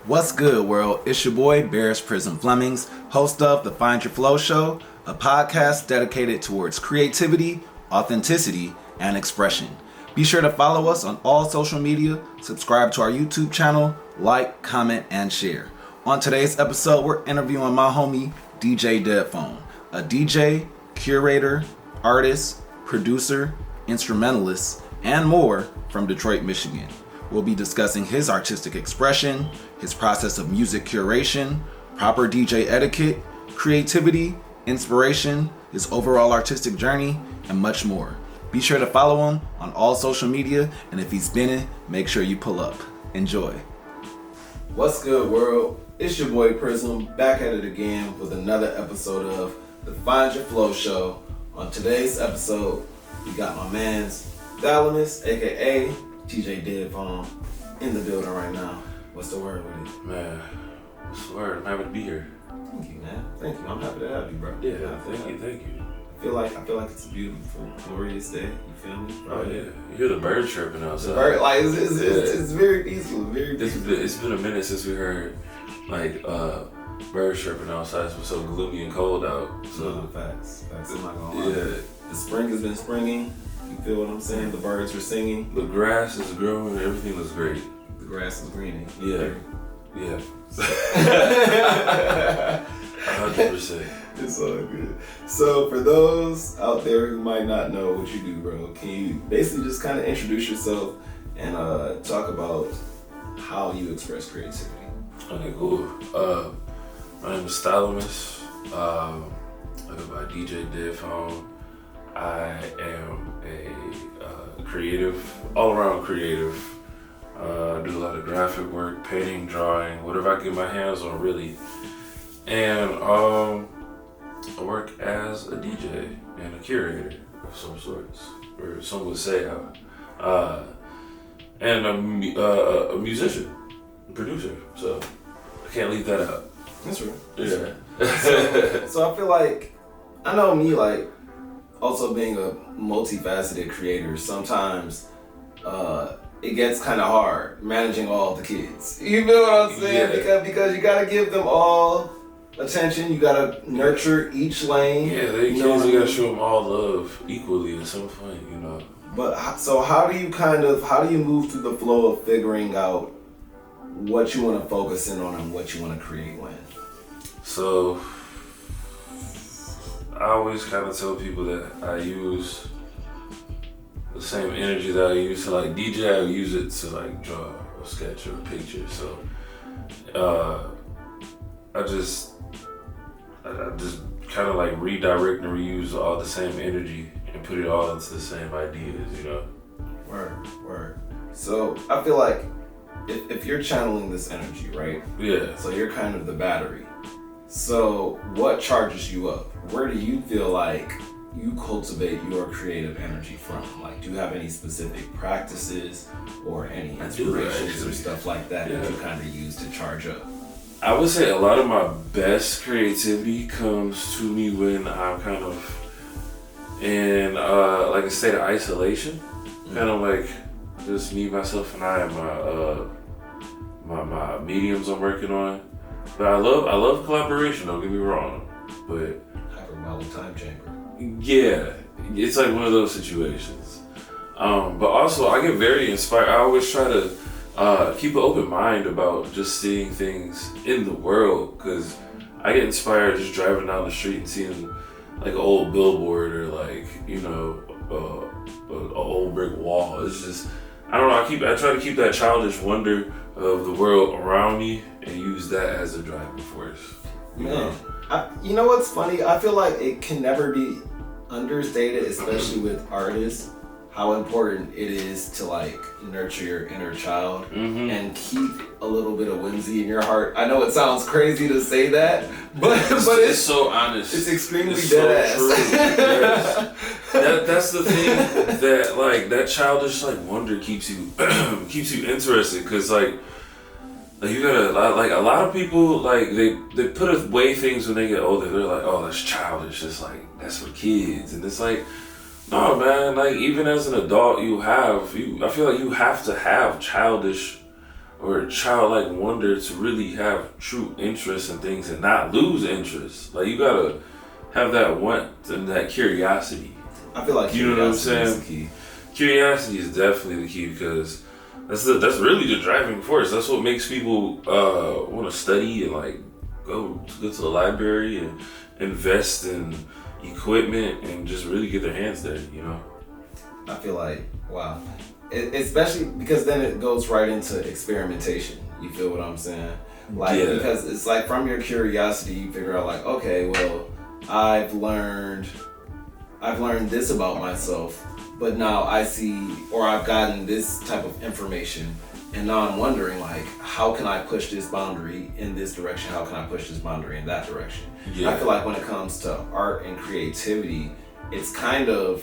What's good, world? It's your boy, Bears Prison Flemings, host of the Find Your Flow Show, a podcast dedicated towards creativity, authenticity, and expression. Be sure to follow us on all social media, subscribe to our YouTube channel, like, comment, and share. On today's episode, we're interviewing my homie, DJ DEADPHONE, a DJ, curator, artist, producer, instrumentalist, and more from Detroit, Michigan. We'll be discussing his artistic expression, his process of music curation, proper DJ etiquette, creativity, inspiration, his overall artistic journey, and much more. Be sure to follow him on all social media, and if he's spinning, make sure you pull up. Enjoy. What's good, world? It's your boy Prism, back at it again with another episode of the Find Your Flow Show. On today's episode, we got my man's Thalamus AKA DJ DEADPHONE in the building right now. What's the word with it? Man, what's the word? I'm happy to be here. Thank you, man. Thank you. I'm happy to have you, bro. Yeah, thank you. I feel like it's a beautiful, glorious day. You feel me? Oh yeah, you hear the birds chirping outside. The bird, like it's very peaceful, very peaceful. It's been a minute since we heard like birds chirping outside. It's been so gloomy and cold out. So Facts. I'm not gonna lie. Yeah, The spring has been springing. You feel what I'm saying? The birds are singing. the grass is growing. Everything looks great. The grass is greening. Yeah. 100%. It's all good. So for those out there who might not know what you do, bro, can you basically just kind of introduce yourself and talk about how you express creativity? Okay, cool. My name is Thalamus. I go by DJ DEADPHONE. I am a creative, all-around creative. Do a lot of graphic work, painting, drawing, whatever I get my hands on, really. And I work as a DJ and a curator of some sorts, or some would say, and a musician, producer. So I can't leave that out. That's right. Yeah. So I feel like, I know me, like, also being a multifaceted creator, sometimes it gets kind of hard managing all the kids. You feel what I'm saying? Yeah. Because you gotta give them all attention. You gotta nurture each lane. Yeah, they kids, you gotta show them all love equally at some point, you know. But so how do you move through the flow of figuring out what you want to focus in on and what you want to create when? So I always kind of tell people that I use the same energy that I use to like DJ. I use it to like draw a sketch or a picture. So I just kind of like redirect and reuse all the same energy and put it all into the same ideas, you know. Word. So I feel like if you're channeling this energy, right? Yeah. So you're kind of the battery. So what charges you up? Where do you feel like you cultivate your creative energy from? Like, do you have any specific practices or any inspirations or stuff like that that you kind of use to charge up? I would say a lot of my best creativity comes to me when I'm kind of in like a state of isolation. Kind of like just me, myself, and I, and my mediums I'm working on. But I love collaboration, don't get me wrong. But Hyperbolic time chamber. Yeah, it's like one of those situations. But also I get very inspired. I always try to keep an open mind about just seeing things in the world, because I get inspired just driving down the street and seeing like an old billboard or like, you know, an old brick wall. It's just, I don't know, I try to keep that childish wonder of the world around me and use that as a driving force. Man, you know what's funny? I feel like it can never be understated, especially with artists, how important it is to like nurture your inner child and keep a little bit of whimsy in your heart. I know it sounds crazy to say that, but it's so honest. It's extremely it's dead so ass. True. Yes. That's the thing, that like that childish like wonder keeps you interested, because like you gotta, like a lot of people, like they put away things when they get older. They're like, oh, that's childish. It's like, that's for kids. And it's like, no, man, like even as an adult, I feel like you have to have childish or childlike wonder to really have true interest in things and not lose interest. Like you gotta have that want and that curiosity. I feel like you know what I'm saying. Is the key. Curiosity is definitely the key because that's really the driving force. That's what makes people want to study and like go to the library and invest in equipment and just really get their hands dirty. You know. I feel like wow. Especially because then it goes right into experimentation. You feel what I'm saying? Like because it's like from your curiosity you figure out like, okay, well, I've learned this about myself, but now I see or I've gotten this type of information and now I'm wondering like, how can I push this boundary in this direction? How can I push this boundary in that direction? Yeah. I feel like when it comes to art and creativity, it's kind of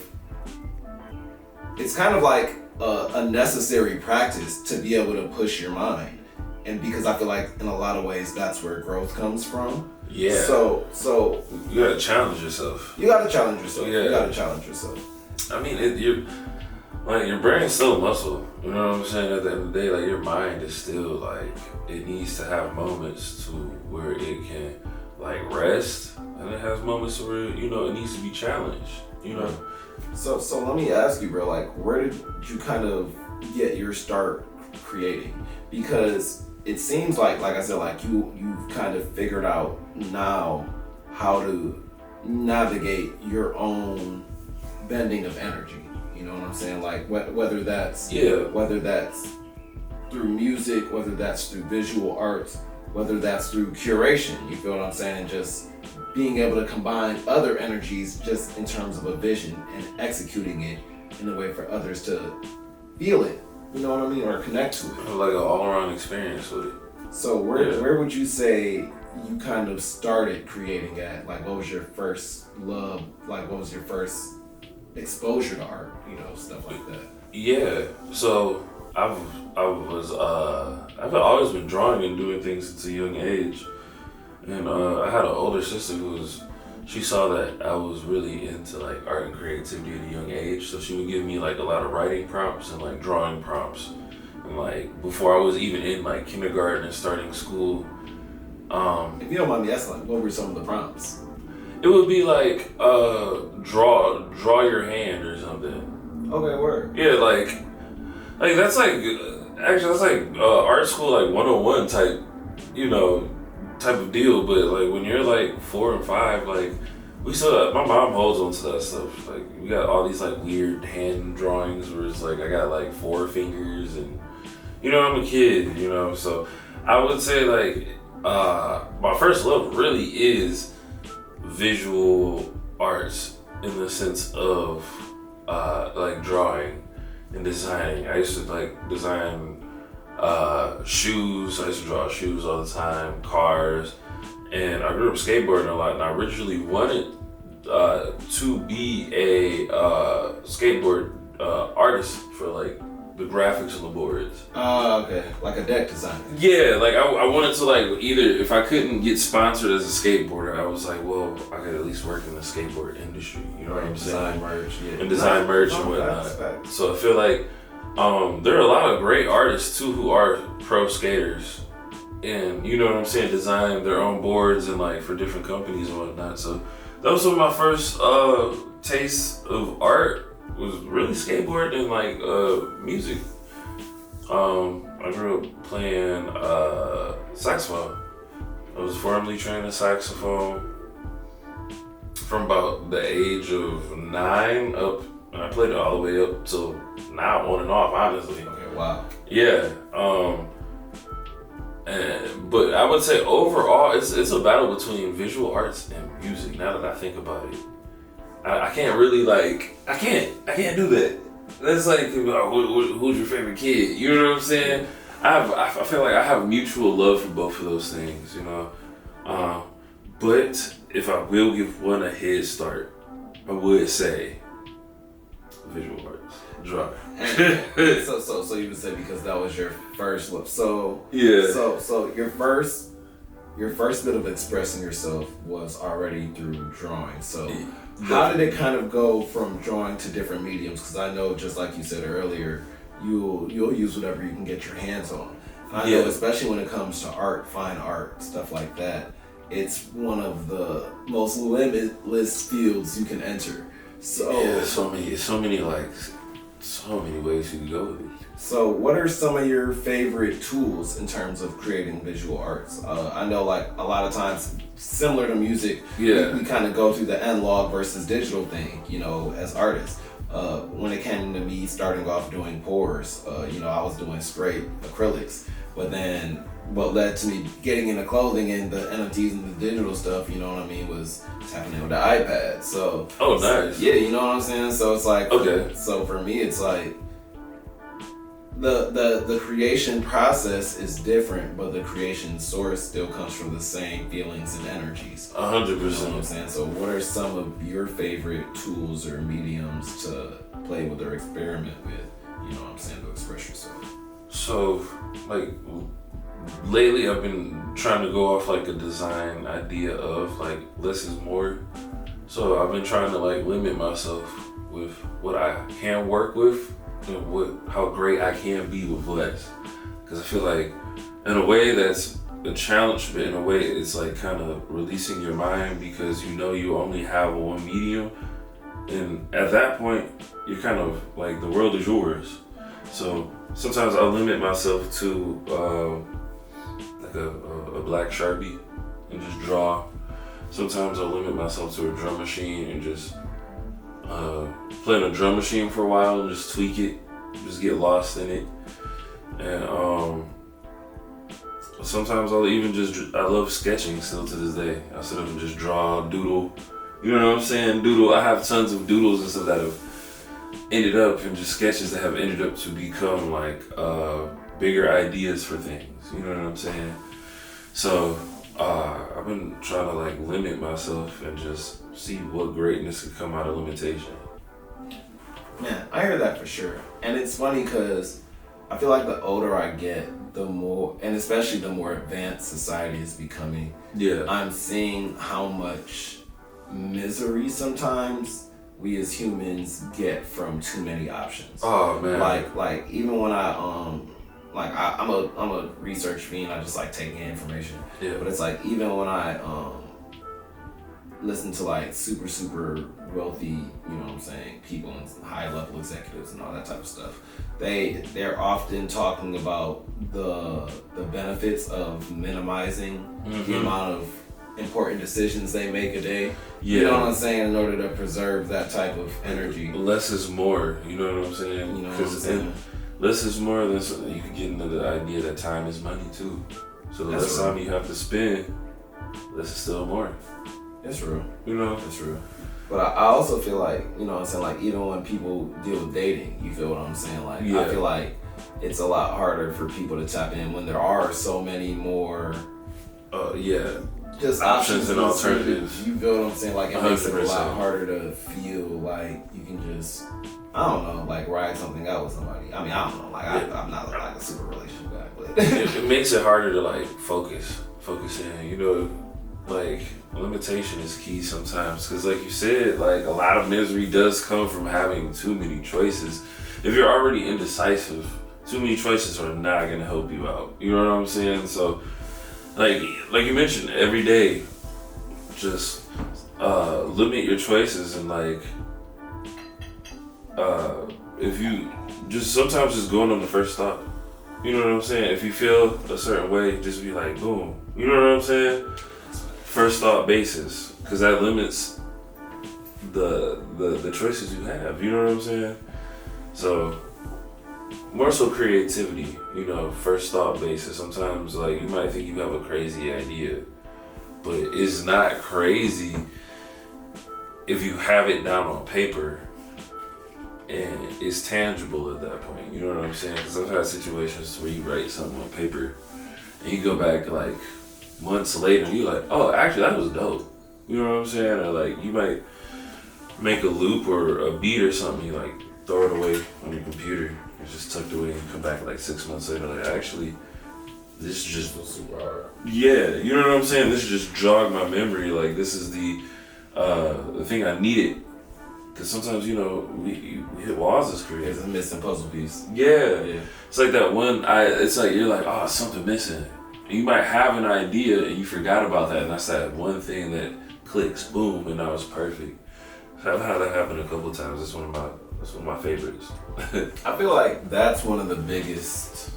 like a necessary practice to be able to push your mind, and because I feel like in a lot of ways that's where growth comes from. Yeah. So you gotta challenge yourself. You gotta challenge yourself. Yeah. You gotta challenge yourself. I mean, your brain's still a muscle. You know what I'm saying? At the end of the day, like your mind is still like it needs to have moments to where it can like rest, and it has moments where it needs to be challenged. You know. So let me ask you, bro, like where did you kind of get your start creating? Because it seems like I said, like you've kind of figured out now how to navigate your own bending of energy. You know what I'm saying? Like whether that's through music, whether that's through visual arts, whether that's through curation. You feel what I'm saying? And just being able to combine other energies just in terms of a vision and executing it in a way for others to feel it, you know what I mean, or connect to it. Like an all-around experience with it. So where would you say you kind of started creating at? Like what was your first love? Like what was your first exposure to art? Stuff like that. Yeah. So I've always been drawing and doing things since a young age. And I had an older sister she saw that I was really into like art and creativity at a young age. So she would give me like a lot of writing prompts and like drawing prompts. And like before I was even in like kindergarten and starting school. If you don't mind me asking, like, what were some of the prompts? It would be like draw your hand or something. Okay, word. Yeah, like that's like actually that's like art school like 101 type, type of deal. But like when you're like 4 and 5, like we still my mom holds on to that stuff. Like we got all these like weird hand drawings where it's like I got like 4 fingers and I'm a kid, so I would say like my first love really is visual arts in the sense of like drawing and designing. I used to like design shoes. I used to draw shoes all the time, cars, and I grew up skateboarding a lot. And I originally wanted to be a skateboard artist for like the graphics on the boards. Okay, like a deck designer. Yeah, like I wanted to like either if I couldn't get sponsored as a skateboarder, I was like, well, I could at least work in the skateboard industry. You know what I'm saying? Design merch, yeah. And design merch and whatnot. So I feel like there are a lot of great artists too who are pro skaters, and you know what I'm saying, design their own boards and like for different companies and whatnot. So that was some of my first tastes of art. Was really skateboard and like music. I grew up playing saxophone. I was formally trained in saxophone from about the age of 9 up, and I played it all the way up till now, on and off, honestly. Okay, wow. Yeah. But I would say overall, it's a battle between visual arts and music. Now that I think about it. I can't really like I can't do that. That's like who's your favorite kid? You know what I'm saying? I feel like I have mutual love for both of those things, but if I will give one a head start, I would say visual arts, drawing. So you would say because that was your first love. So yeah. So your first bit of expressing yourself was already through drawing. So how did it kind of go from drawing to different mediums? Because I know, just like you said earlier, you'll use whatever you can get your hands on. I know, especially when it comes to art, fine art, stuff like that, it's one of the most limitless fields you can enter. So yeah, so many ways you can go with it. So what are some of your favorite tools in terms of creating visual arts? I know like a lot of times, similar to music, we kind of go through the analog versus digital thing, you know, as artists. When it came to me starting off doing pours, you know, I was doing straight acrylics, but then what led to me getting into clothing and the NFTs and the digital stuff, you know what I mean, was tapping in with the iPad. So nice. Yeah, you know what I'm saying? So it's like, okay. So for me, it's like the creation process is different, but the creation source still comes from the same feelings and energies. 100%. You know what I'm saying? So what are some of your favorite tools or mediums to play with or experiment with, you know what I'm saying, to express yourself? So, like, lately I've been trying to go off like a design idea of like less is more. So I've been trying to like limit myself with what I can work with and how great I can be with less. Because I feel like in a way that's a challenge, but in a way it's like kind of releasing your mind because you know you only have one medium. And at that point, you're kind of like the world is yours. So sometimes I limit myself to like a black Sharpie and just draw. Sometimes I limit myself to a drum machine and just play on a drum machine for a while and just tweak it, just get lost in it. And sometimes I'll even I love sketching still to this day. I sit up and just draw, doodle. You know what I'm saying? Doodle. I have tons of doodles and stuff that have ended up in just sketches that have ended up to become like bigger ideas for things. You know what I'm saying? So I've been trying to like limit myself and just see what greatness could come out of limitation. Man, I hear that for sure. And it's funny because I feel like the older I get, the more, and especially the more advanced society is becoming, I'm seeing how much misery sometimes we as humans get from too many options. Oh man. Like even when I'm a research fiend, I just like taking in information. Yeah. But it's like even when I listen to like super wealthy, you know what I'm saying, people and high level executives and all that type of stuff, they're often talking about the benefits of minimizing the amount of important decisions they make a day. You know what I'm saying? In order to preserve that type of energy. Less is more. You know what I'm saying? You know what I'm saying? Less is more. You can get into the idea that time is money too. So the less time you have to spend, less is still more. It's real. You know? It's real. But I also feel like, you know what I'm saying, like even when people deal with dating, you feel what I'm saying? Like I feel like it's a lot harder for people to tap in when there are so many more just options and alternatives. You feel what I'm saying? Like it makes it a lot harder to feel like you can just, I don't know, like ride something out with somebody. I mean, I don't know, like I'm not like a super relationship guy, but it makes it harder to like focus in, you know, like limitation is key sometimes because like you said, like a lot of misery does come from having too many choices. If you're already indecisive, too many choices are not gonna help you out. You know what I'm saying? So like you mentioned, every day, just limit your choices and like if you just sometimes just going on the first thought. You know what I'm saying? If you feel a certain way, just be like, boom. You know what I'm saying? First thought basis, because that limits the choices you have. You know what I'm saying? So more so creativity, you know, first thought basis. Sometimes like you might think you have a crazy idea, but it's not crazy if you have it down on paper and it's tangible at that point. You know what I'm saying? Because I've had situations where you write something on paper and you go back like months later and you're like, oh, actually that was dope. You know what I'm saying? Or like you might make a loop or a beat or something, you like throw it away on your computer. It's just tucked away and come back like 6 months later, like actually this just was super hard. Yeah, you know what I'm saying? This just jogged my memory. Like this is the thing I needed Because sometimes, you know, we hit walls as creators. It's a missing puzzle piece. Yeah. It's like that one, it's like you're like, oh, something missing. And you might have an idea and you forgot about that, and that's that one thing that clicks, boom, and now it's perfect. So I've had that happen a couple of times. That's one of my favorites. I feel like that's one of the biggest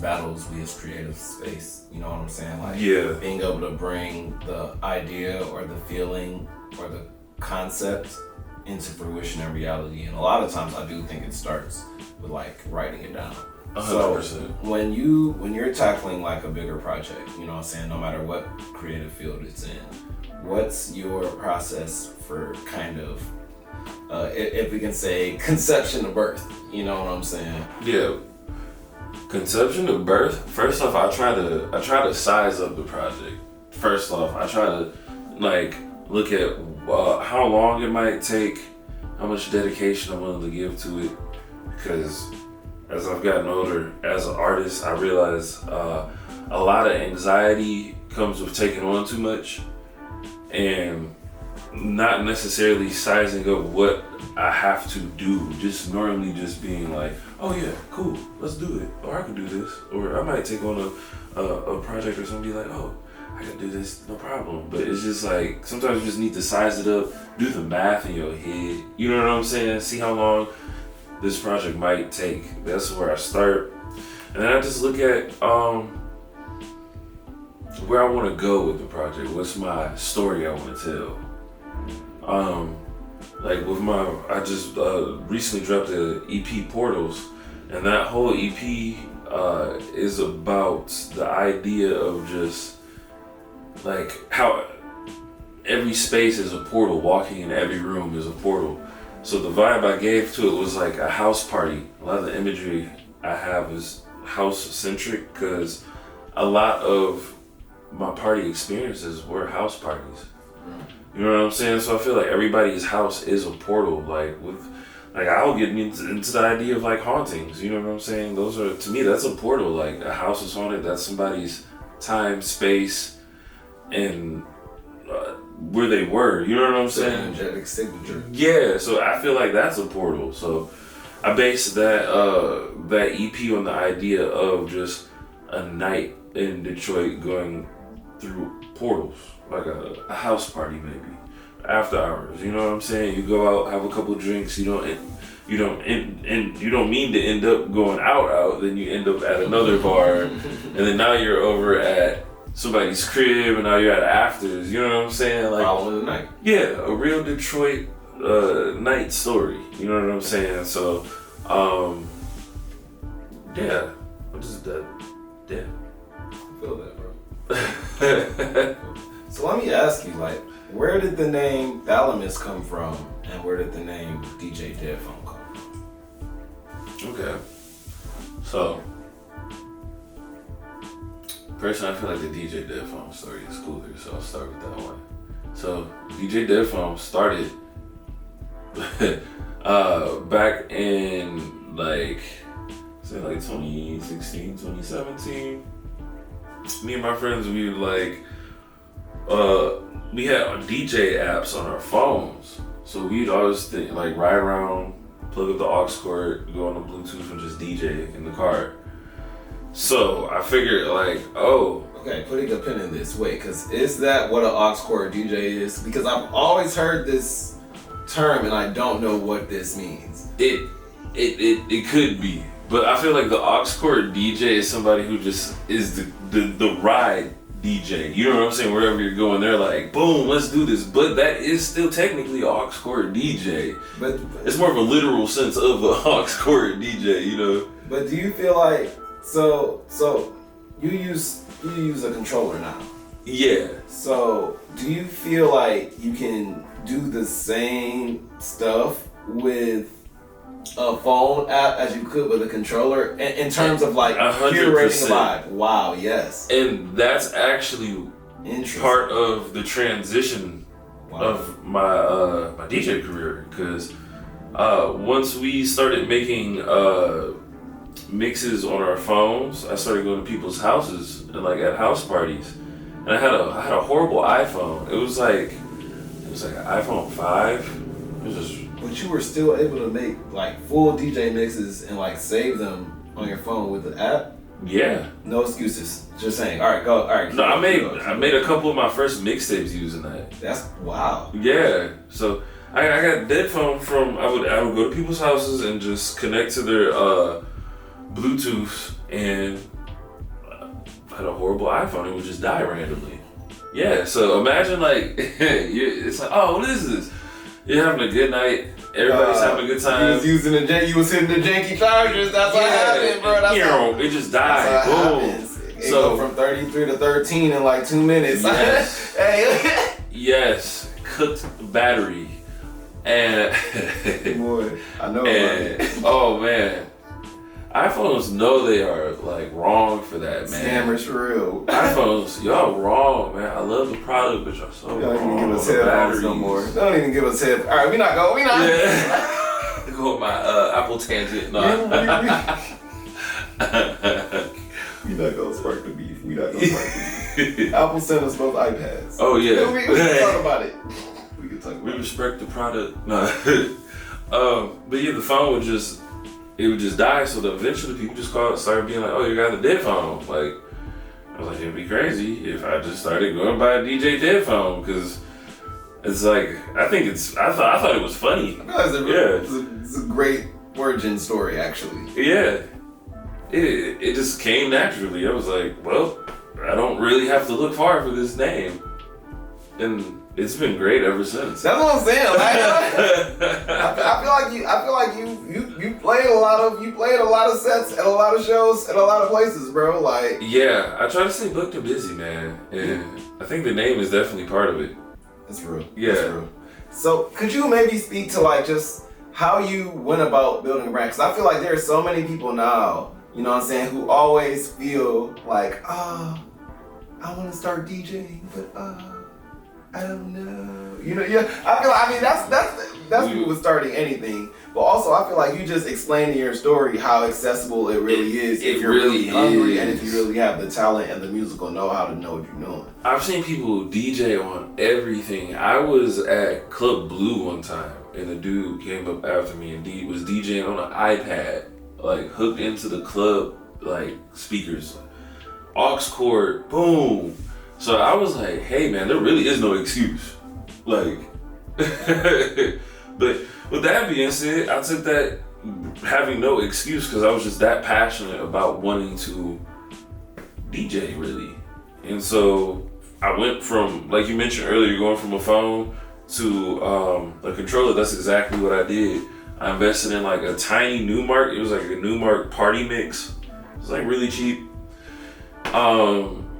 battles we as creatives face. You know what I'm saying? Like being able to bring the idea or the feeling or the concept into fruition and reality. And a lot of times I do think it starts with like writing it down. 100%. So when you're tackling like a bigger project, you know what I'm saying, no matter what creative field it's in, what's your process for kind of if we can say conception to birth, you know what I'm saying? Yeah. Conception to birth. First off, I try to size up the project. First off, I try to like look at how long it might take, how much dedication I'm willing to give to it, because as I've gotten older as an artist, I realize a lot of anxiety comes with taking on too much and not necessarily sizing up what I have to do, just normally just being like, oh yeah, cool, let's do it, or I can do this, or I might take on a project or something, be like, oh, I can do this, no problem. But it's just like, sometimes you just need to size it up, do the math in your head, you know what I'm saying, see how long this project might take. That's where I start. And then I just look at where I want to go with the project. What's my story I want to tell? Like with I just recently dropped the EP Portals, and that whole EP is about the idea of just like how every space is a portal, walking in every room is a portal. So the vibe I gave to it was like a house party. A lot of the imagery I have is house centric, because a lot of my party experiences were house parties. You know what I'm saying? So I feel like everybody's house is a portal. Like I'll get into the idea of like hauntings. You know what I'm saying? Those are, to me, that's a portal. Like a house is haunted. That's somebody's time, space, and where they were. You know what I'm saying? Energetic signature. Yeah. So I feel like that's a portal. So I based that EP on the idea of just a night in Detroit going through portals. Like a house party, maybe after hours. You know what I'm saying? You go out, have a couple drinks. You don't mean to end up going out. Then you end up at another bar, and then now you're over at somebody's crib, and now you're at afters. You know what I'm saying? Like following the night. Yeah, a real Detroit night story. You know what I'm saying? So, yeah, what is that? Yeah, I feel that, bro. So let me ask you, like, where did the name Thalamus come from, and where did the name DJ DEADPHONE come from? Okay. So, personally, I feel like the DJ DEADPHONE story is cooler, so I'll start with that one. So, DJ DEADPHONE started back in like 2016, 2017. Me and my friends, we were like, we had DJ apps on our phones, so we'd always ride around, plug up the aux cord, go on the Bluetooth, and just DJ in the car. So I figured okay, putting a pin in this. Wait, because is that what an aux cord DJ is? Because I've always heard this term and I don't know what this means. It could be, but I feel like the aux cord DJ is somebody who just is the ride DJ. You know what I'm saying? Wherever you're going, they're like, boom, let's do this. But that is still technically an aux cord DJ. But it's more of a literal sense of an aux cord DJ, you know? But do you feel like, so you use a controller now? Yeah. So do you feel like you can do the same stuff with a phone app as you could with a controller in terms of like 100%. Curating the vibe? Wow, yes. And that's actually part of the transition of my my DJ career, because once we started making mixes on our phones, I started going to people's houses and like at house parties, and I had a horrible iPhone. It was like an iPhone 5. But you were still able to make like full DJ mixes and like save them on your phone with the app. Yeah. No excuses. Just saying. All right, go. All right. No, I made a couple of my first mixtapes using that. That's wow. Yeah. So I got DEADPHONE from I would go to people's houses and just connect to their Bluetooth, and I had a horrible iPhone. It would just die randomly. Yeah. So imagine like it's like, oh, what is this? You're having a good night. Everybody's having a good time. You was using you was hitting the janky chargers. That's what happened, bro. That's it just died. Boom. It go from 33 to 13 in like 2 minutes. Yes. Hey. Yes. Cooked battery. And boy, I know about it. Oh man. iPhones know they are like wrong for that, man. Scammers for real. iPhones, y'all wrong, man. I love the product, but y'all so Don't wrong. even give us headphones no more. Don't even give us headphones. All right, we not. Yeah. Go with my Apple tangent. No. We not gonna spark the beef. We not gonna spark the beef. Apple sent us both iPads. Oh yeah. We can talk about it. We can talk about it. We respect the product. No. But yeah, the phone would just die. So that eventually people just started being like, "Oh, you got a dead phone." Like, I was like, it'd be crazy if I just started going to buy a DJ DEADPHONE, because it's like I thought it was funny. It's a great origin story, actually. Yeah, it just came naturally. I was like, well, I don't really have to look far for this name, and it's been great ever since. That's what I'm saying. Like, I feel like you played a lot of sets at a lot of shows at a lot of places, bro. Like, yeah, I try to stay booked and busy, man, and I think the name is definitely part of it. That's real. Yeah. That's real. So could you maybe speak to like just how you went about building a brand? Because I feel like there are so many people now, you know what I'm saying, who always feel like, I want to start DJing, but I don't know. You know, yeah. I mean, that's people with starting anything. But also, I feel like you just explained in your story how accessible it really is if you're really hungry and if you really have the talent and the musical know-how to know what you're doing. I've seen people DJ on everything. I was at Club Blue one time, and a dude came up after me and was DJing on an iPad, like hooked into the club, like speakers, aux cord, boom. So I was like, hey man, there really is no excuse. Like, but with that being said, I took that having no excuse because I was just that passionate about wanting to DJ really. And so I went from, like you mentioned earlier, going from a phone to a controller. That's exactly what I did. I invested in like a tiny Newmark. It was like a Newmark party mix. It was like really cheap.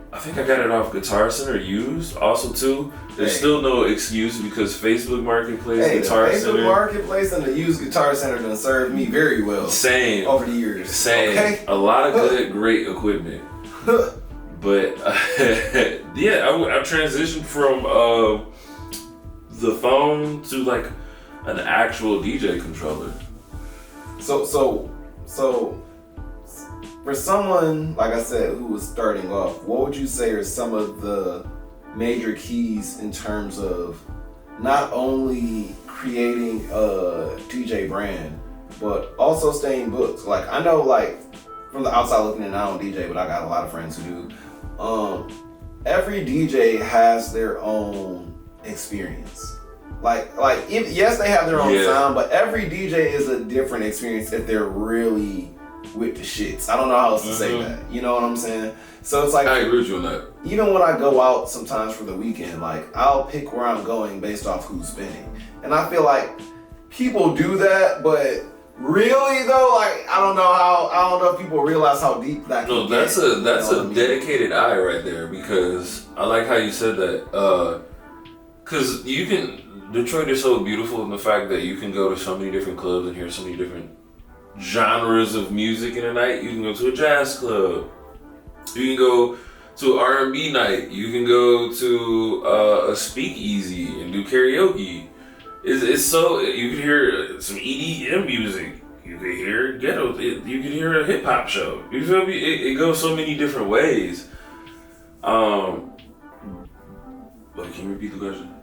I think I got it off Guitar Center used also too. There's still no excuse because Facebook Marketplace, Guitar Center. Facebook Marketplace and the used Guitar Center done served me very well. Same. Over the years. Same. Okay? A lot of good, great equipment. But yeah, I transitioned from the phone to like an actual DJ controller. So for someone, like I said, who was starting off, what would you say are some of the major keys in terms of not only creating a DJ brand, but also staying booked? Like, I know, like, from the outside looking in, I don't DJ, but I got a lot of friends who do. Every DJ has their own experience. Yes, they have their own sound, but every DJ is a different experience if they're really with the shits. I don't know how else to say that. You know what I'm saying? So it's like, I agree with you on that. Even when I go out sometimes for the weekend, like I'll pick where I'm going based off who's spinning. And I feel like people do that, but really though, like I don't know if people realize how deep that can get. That's a I mean? Dedicated eye right there, because I like how you said that. Cause Detroit is so beautiful in the fact that you can go to so many different clubs and hear so many different genres of music in a night. You can go to a jazz club. You can go to an R&B night. You can go to a speakeasy and do karaoke. It's so, you can hear some EDM music. You can hear ghetto. You can hear a hip hop show. You feel me? It goes so many different ways. Can you repeat the question?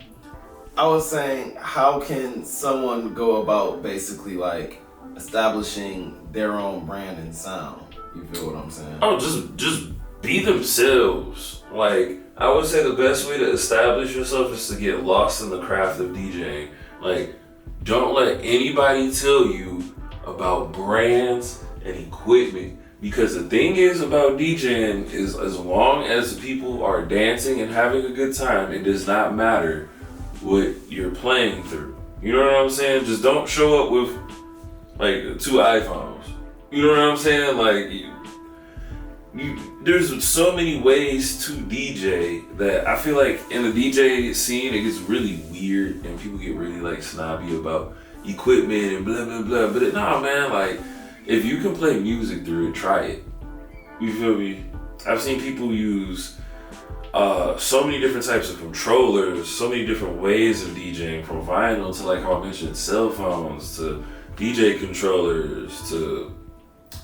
I was saying, how can someone go about basically like establishing their own brand and sound? You feel what I'm saying? Oh, just be themselves. Like, I would say the best way to establish yourself is to get lost in the craft of DJing. Like, don't let anybody tell you about brands and equipment. Because the thing is about DJing is, as long as people are dancing and having a good time, it does not matter what you're playing through. You know what I'm saying? Just don't show up with like 2 iPhones. You know what I'm saying? Like, there's so many ways to DJ that I feel like in the DJ scene it gets really weird and people get really like snobby about equipment and blah blah blah. But nah, man, like, if you can play music through it, try it. You feel me? I've seen people use so many different types of controllers, so many different ways of DJing, from vinyl to, like how I mentioned, cell phones, to DJ controllers, to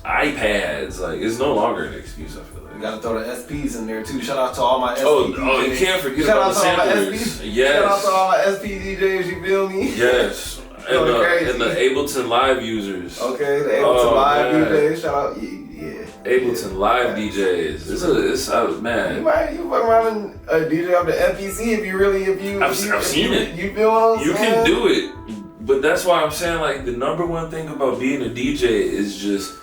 iPads. Like, it's no longer an excuse, I feel like. You gotta throw the SPs in there too. Shout out to all my SP Oh, DJs. you can't forget Shout about out the to all my samplers. SP. Yes. Shout out to all my SP DJs, you feel me? Yes. And the Ableton Live users. Okay, the Ableton Live man. DJs. Shout out, yeah. Ableton Live DJs. It's man. You fuck around and DJ off the FPC I've seen it. You feel what I'm saying? You can do it, but that's why I'm saying, like, the number one thing about being a DJ is just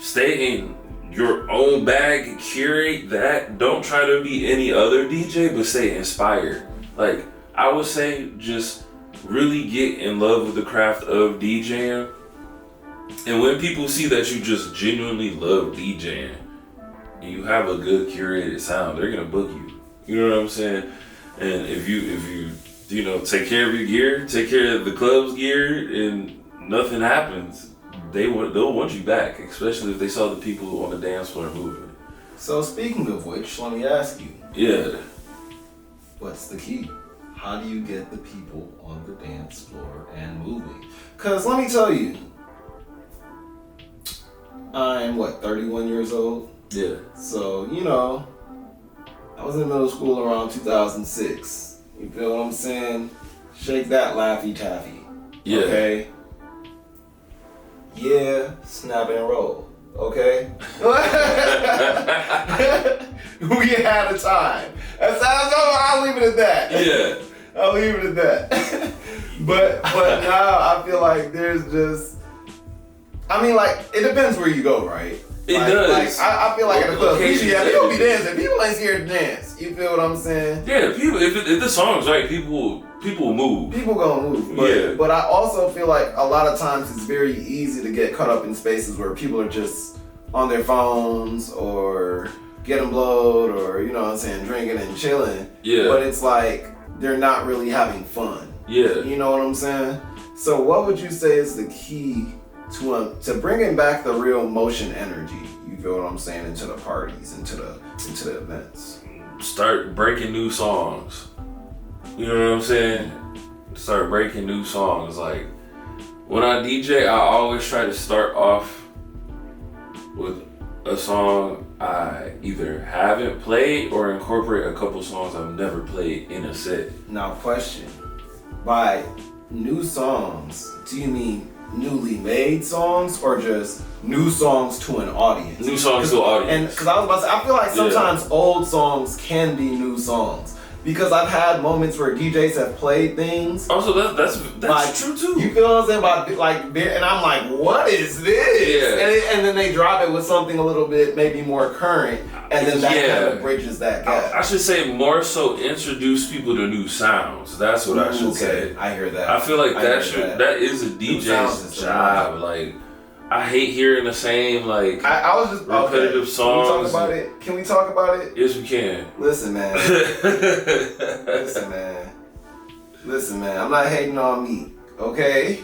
stay in your own bag, curate that. Don't try to be any other DJ, but stay inspired. Like, I would say, just really get in love with the craft of DJing. And when people see that you just genuinely love DJing and you have a good curated sound, they're gonna book you. You know what I'm saying? And if you know, take care of your gear, take care of the club's gear, and nothing happens, they'll want you back, especially if they saw the people on the dance floor moving. So speaking of which, let me ask you. Yeah. What's the key? How do you get the people on the dance floor and moving? Because let me tell you, I'm 31 years old? Yeah. So, you know, I was in middle school around 2006. You feel what I'm saying? Shake that Laffy Taffy. Yeah. Okay? Yeah, snap and roll. Okay? We had a time. I'll leave it at that. Yeah. I'll leave it at that. but now I feel like there's just, I mean, like, it depends where you go, right? It like, does. Like, I feel like at a club, people be dancing. dancing. People ain't scared to dance. You feel what I'm saying? Yeah, people. If the song's right, people move. People gonna move. But I also feel like a lot of times it's very easy to get caught up in spaces where people are just on their phones or getting blowed or, you know what I'm saying, drinking and chilling. Yeah. But it's like they're not really having fun. Yeah. You know what I'm saying? So what would you say is the key to bringing back the real motion energy? You feel what I'm saying, into the parties, into the events? Start breaking new songs. You know what I'm saying? Start breaking new songs. Like, when I DJ, I always try to start off with a song I either haven't played or incorporate a couple songs I've never played in a set. Now, question. By new songs, do you mean newly made songs or just new songs to an audience? New songs to an audience. And because I was about to say, I feel like sometimes old songs can be new songs. Because I've had moments where DJs have played things. Also, that's like, true too. You feel what I'm saying? And I'm like, what is this? Yeah. And then they drop it with something a little bit maybe more current, and then that kind of bridges that gap. I should say more so introduce people to new sounds. That's what I should say. I hear that. I feel like that is a DJ's job. Like, I hate hearing the same I was just repetitive songs. Can we talk about it? Yes, we can. Listen, man. Listen, man. I'm not hating on me, okay?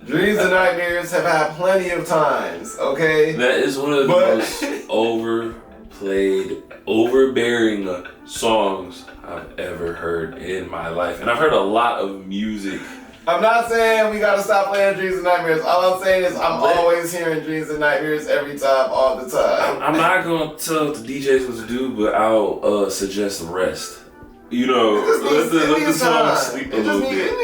Dreams and nightmares have had plenty of times, okay? That is one of the most overplayed, overbearing songs I've ever heard in my life. And I've heard a lot of music. I'm not saying we gotta stop playing Dreams and Nightmares. All I'm saying is I'm always hearing Dreams and Nightmares every time, all the time. I'm not gonna tell the DJs what to do, but I'll suggest rest. You know, let the song sleep a little bit. It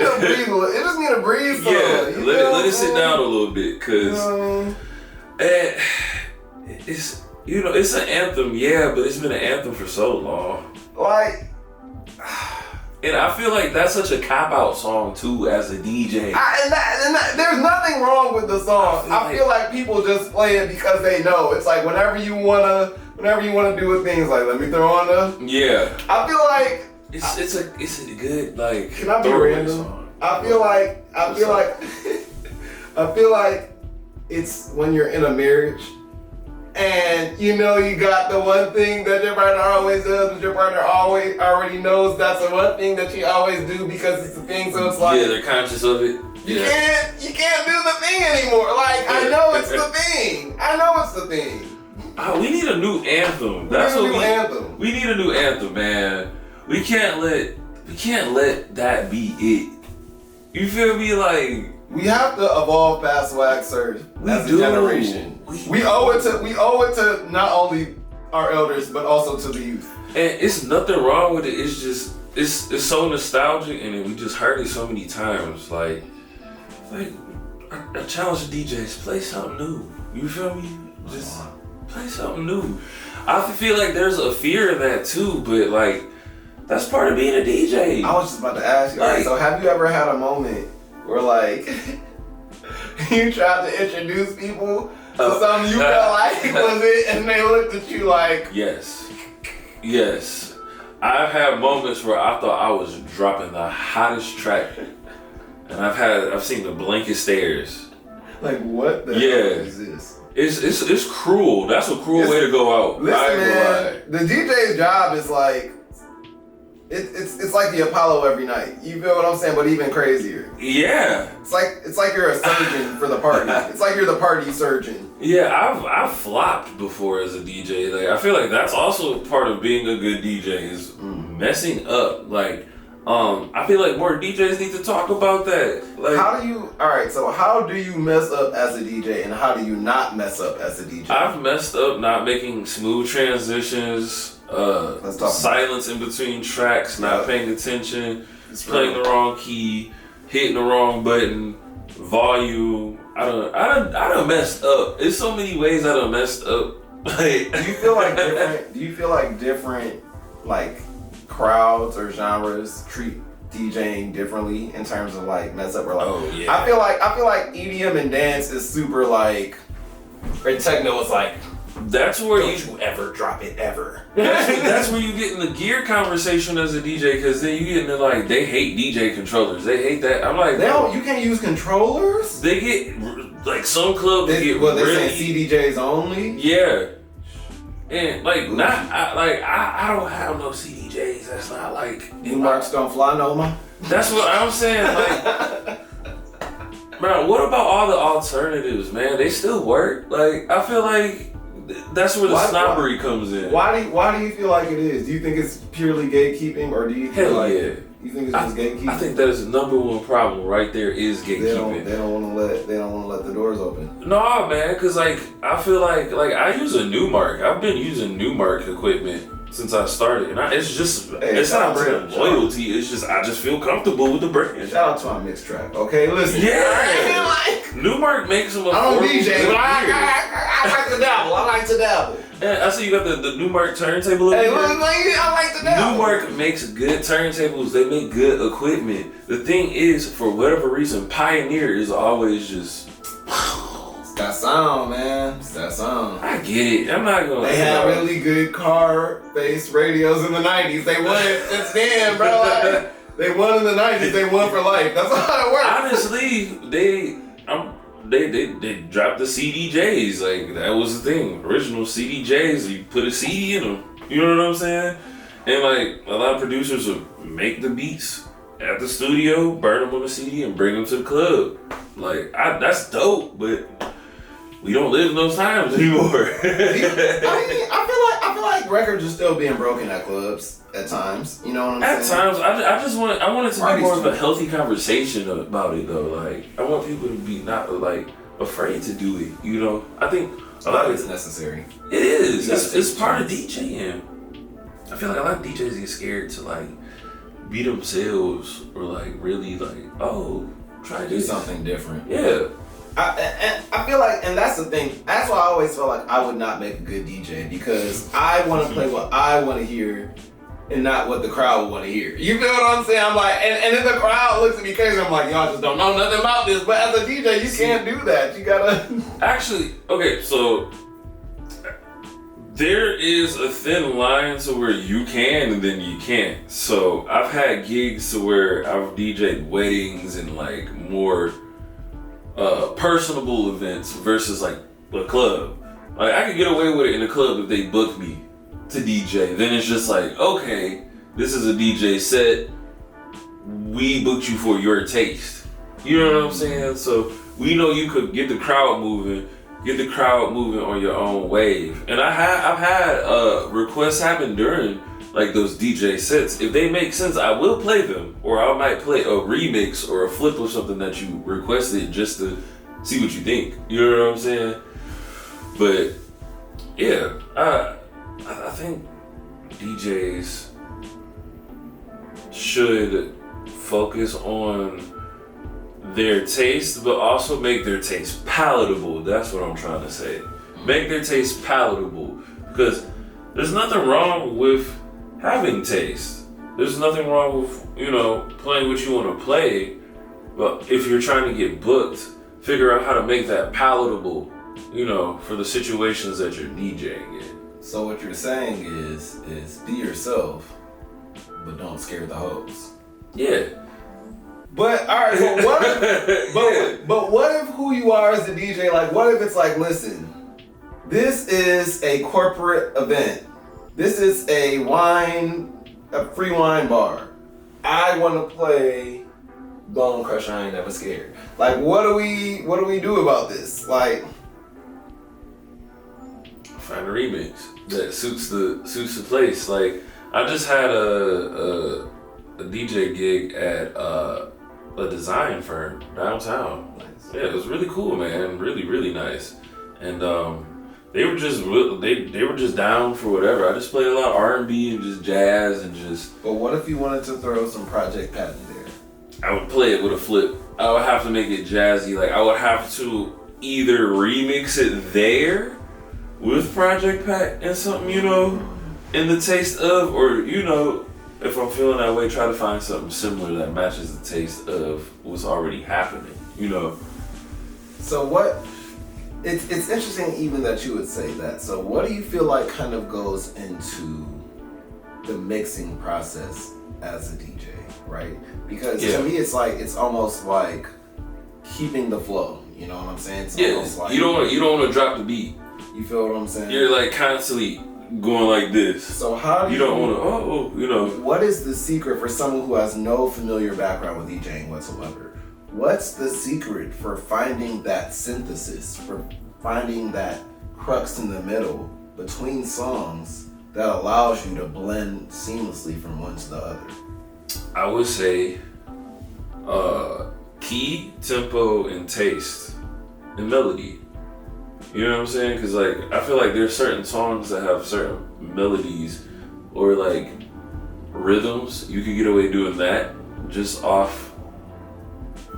just need to breathe. Yeah, let it sit down a little bit, cause it's it's an anthem, yeah, but it's been an anthem for so long. Like, and I feel like that's such a cop-out song too as a DJ. There's nothing wrong with the song. I feel like people just play it because they know. It's like whenever you wanna do a thing, it's like, let me throw on the. Yeah. I feel like it's a good, like. Can I be random? Song. I feel like it's when you're in a marriage. And you got the one thing that your partner always does, but your partner already knows that's the one thing that you always do because it's the thing. So it's like, yeah, they're conscious of it. You can't do the thing anymore. Like, I know it's the thing. We need a new anthem. We need a new anthem, man. We can't let that be it. You feel me? Like, we have to evolve past swag surge as a generation. We owe it to not only our elders but also to the youth. And it's nothing wrong with it. It's just it's so nostalgic, and we just heard it so many times. Like I challenge the DJs, play something new. You feel me? Just play something new. I feel like there's a fear in that too, but like that's part of being a DJ. I was just about to ask you. Alright, so have you ever had a moment where like you tried to introduce people to something you felt like was it, and they looked at you like, yes. I've had moments where I thought I was dropping the hottest track, and I've seen the blankest stares. Like, what the hell is this? It's cruel. That's a cruel way to go out. Listen, man, the DJ's job is like, it's like the Apollo every night. You feel what I'm saying? But even crazier. Yeah. It's like you're a surgeon for the party. It's like you're the party surgeon. Yeah, I've flopped before as a DJ. Like, I feel like that's also part of being a good DJ is messing up. Like, I feel like more DJs need to talk about that. Like, how do you mess up as a DJ, and how do you not mess up as a DJ? I've messed up not making smooth transitions. Silence in between tracks, not paying attention, playing the wrong key, hitting the wrong button, volume. I done messed up. There's so many ways I done messed up. Like, do you feel like different like crowds or genres treat DJing differently in terms of like mess up or like? Oh yeah. I feel like EDM and dance is super like, or techno is like. That's where you ever drop it ever. That's where you get in the gear conversation as a DJ, because then you get into like, they hate DJ controllers. They hate that. I'm like, you can't use controllers. They get like some clubs they say CDJs only. Yeah, and like I don't have no CDJs. That's not like New marks don't fly no more. That's what I'm saying. Like, man, what about all the alternatives, man? They still work. Like, I feel like that's where the snobbery comes in. Why do you feel like it is? Do you think it's purely gatekeeping, or do you feel you think it's just gatekeeping? I think that is the number one problem right there is gatekeeping. They don't want to let the doors open. No, man, because like I feel like I use a Newmark. I've been using Newmark equipment since I started, and it's not brand loyalty. It's just I just feel comfortable with the brand. Shout out to my mix track. Okay, listen. Yeah, Newmark makes them. I don't DJ, but I like to dabble. I like to dabble. Yeah, I see you got the Newmark turntable. Hey, look, I like to dabble. Newmark makes good turntables. They make good equipment. The thing is, for whatever reason, Pioneer is always just. It's that sound, man. It's that sound. I get it. I'm not gonna. They had really good car-based radios in the 90s. They won since then, bro. Like, they won in the 90s. They won for life. That's how it works. Honestly, they dropped the CDJs. Like, that was the thing. Original CDJs. You put a CD in them. You know what I'm saying? And like a lot of producers would make the beats at the studio, burn them on a CD, and bring them to the club. Like, that's dope, but we don't live in those times anymore. I feel like records are still being broken at clubs at times. You know what I'm saying? At times, I want it to be more of a healthy conversation about it though. Like, I want people to be not like afraid to do it. You know, I think a lot of it's necessary. It is. It's part of DJing. I feel like a lot of DJs get scared to like be themselves or like really like, oh, try to do something different. Yeah. I feel like, and that's the thing, that's why I always felt like I would not make a good DJ, because I want to play what I want to hear and not what the crowd would want to hear. You feel what I'm saying? I'm like, and if the crowd looks at me crazy, I'm like, y'all just don't know nothing about this. But as a DJ, you can't do that. You gotta... Actually, okay, so there is a thin line to where you can and then you can't. So I've had gigs to where I've DJed weddings and like more personable events versus like a club. Like I could get away with it in a club if they book me to DJ. Then it's just like, okay, this is a DJ set. We booked you for your taste. You know what I'm saying? So we know you could get the crowd moving on your own wave. And I've had requests happen during like those DJ sets. If they make sense, I will play them, or I might play a remix or a flip of something that you requested just to see what you think. You know what I'm saying? But yeah, I think DJs should focus on their taste, but also make their taste palatable. That's what I'm trying to say. Make their taste palatable, because there's nothing wrong with having taste. There's nothing wrong with, you know, playing what you want to play, but if you're trying to get booked, figure out how to make that palatable, you know, for the situations that you're DJing in. So what you're saying is be yourself, but don't scare the hoes. Yeah. But all right, but what if, but what if who you are as a DJ, like what if it's like, listen, this is a corporate event. This is a free wine bar. I want to play Bone Crusher, I Ain't Never Scared. Like what do we do about this? Like, find a remix that suits the place. Like I just had a DJ gig at a design firm downtown. Nice. Yeah, it was really cool, man. Really, really nice. And they were just down for whatever. I just played a lot of R&B and just jazz and just. But what if you wanted to throw some Project Pat in there? I would play it with a flip. I would have to make it jazzy. Like I would have to either remix it there with Project Pat and something, you know, in the taste of, or you know, if I'm feeling that way, try to find something similar that matches the taste of what's already happening, you know. So what? It's interesting even that you would say that. So what do you feel like kind of goes into the mixing process as a DJ, right? Because to me, it's like, it's almost like keeping the flow. You know what I'm saying? It's almost like you don't want to drop the beat. You feel what I'm saying? You're like constantly going like this. So how do you don't want to? You know. What is the secret for someone who has no familiar background with DJing whatsoever? What's the secret for finding that synthesis, for finding that crux in the middle between songs that allows you to blend seamlessly from one to the other? I would say key, tempo, and taste, and melody. You know what I'm saying? Because like I feel like there's certain songs that have certain melodies or like rhythms. You can get away doing that just off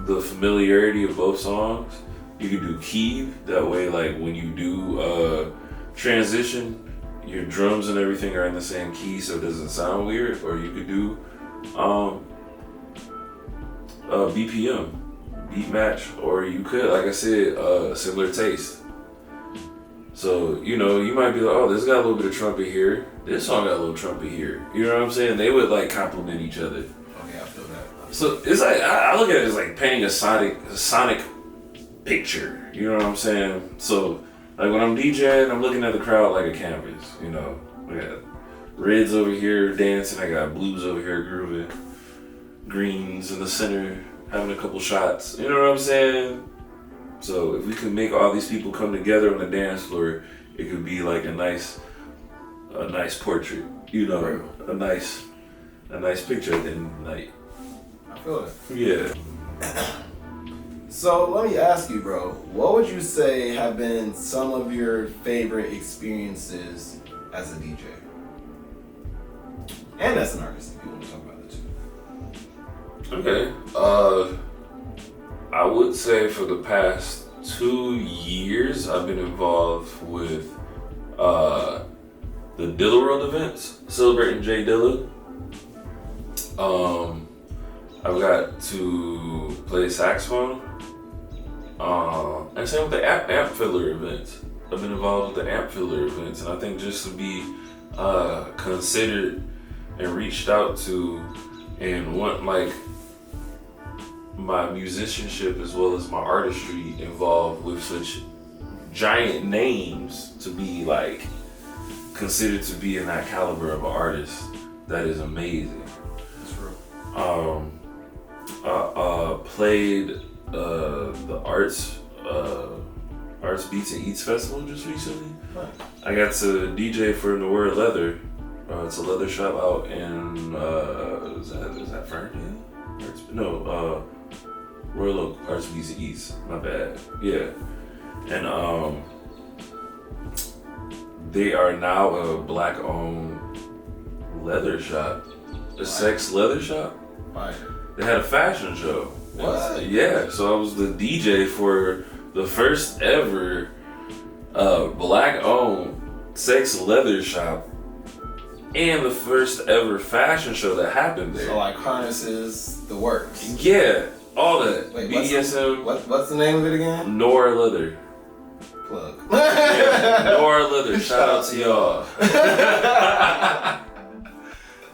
the familiarity of both songs. You can do key, that way like when you do transition, your drums and everything are in the same key so it doesn't sound weird. Or you could do BPM, beat match, or you could, like I said, similar taste. So, you know, you might be like, oh, this got a little bit of trumpet here. This song got a little trumpet here. You know what I'm saying? They would like complement each other. Okay, I feel that. So it's like, I look at it as like painting a sonic picture. You know what I'm saying? So like when I'm DJing, I'm looking at the crowd like a canvas. You know, I got reds over here dancing. I got blues over here grooving. Greens in the center having a couple shots. You know what I'm saying? So if we can make all these people come together on the dance floor, it could be like a nice portrait, you know, a nice picture at the end of the night. I feel it. Yeah. So let me ask you, bro, what would you say have been some of your favorite experiences as a DJ? And as an artist, if you want to talk about it too. Okay. I would say for the past 2 years, I've been involved with the Dilla World events, celebrating J Dilla. I've got to play saxophone. And same with the amp filler events. I've been involved with the amp filler events, and I think just to be considered and reached out to and want like my musicianship as well as my artistry involved with such giant names to be like considered to be in that caliber of an artist, that is amazing. That's real. Played the Arts Beats and Eats Festival just recently. Right. I got to DJ for Noir Leather. It's a leather shop out in is that Ferndale? No, Royal Oak Arts Beats and Eats. My bad. Yeah, and they are now a black-owned leather shop, a sex leather shop. Right. They had a fashion show. What? Yeah, so I was the DJ for the first ever black-owned sex leather shop and the first ever fashion show that happened there. So like harnesses, the works. Yeah, all that. Wait, BDSM. What's the name of it again? Noir Leather. Plug. Yeah, Noir Leather. Shout out to y'all.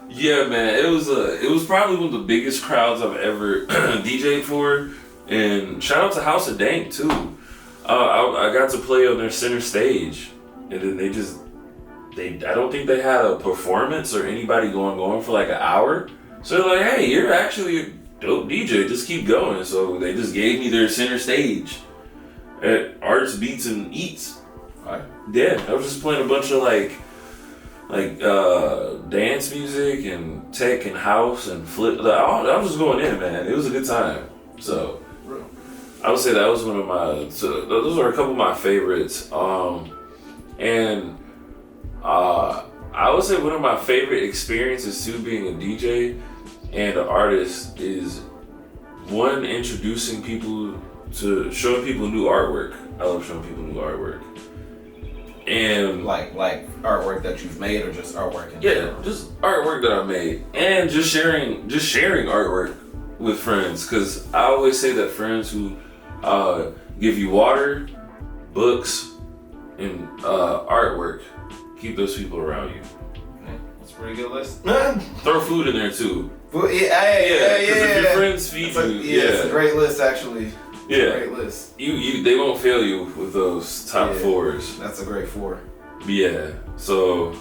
Yeah, man, it was probably one of the biggest crowds I've ever DJed for, and shout out to House of Dank too. I got to play on their center stage, and then I don't think they had a performance or anybody going for like an hour. So they're like, hey, you're actually a dope DJ, just keep going. So they just gave me their center stage at Arts Beats and Eats. Right. Yeah, I was just playing a bunch of like dance music and tech and house and flip. I was just going in, man. It was a good time. So I would say that was one of my. So those are a couple of my favorites. And I would say one of my favorite experiences too, being a DJ and an artist, is one, introducing people to showing people new artwork. I love showing people new artwork. And like artwork that you've made, or just artwork in general? just artwork that I made, and just sharing artwork with friends. Because I always say that friends who give you water, books, and artwork, keep those people around you. Okay. That's a pretty good list. Throw food in there too. Well, yeah. If your friends feed you, it's a great list actually. Yeah, great list. You they won't fail you with those top fours. That's a great 4. Yeah. So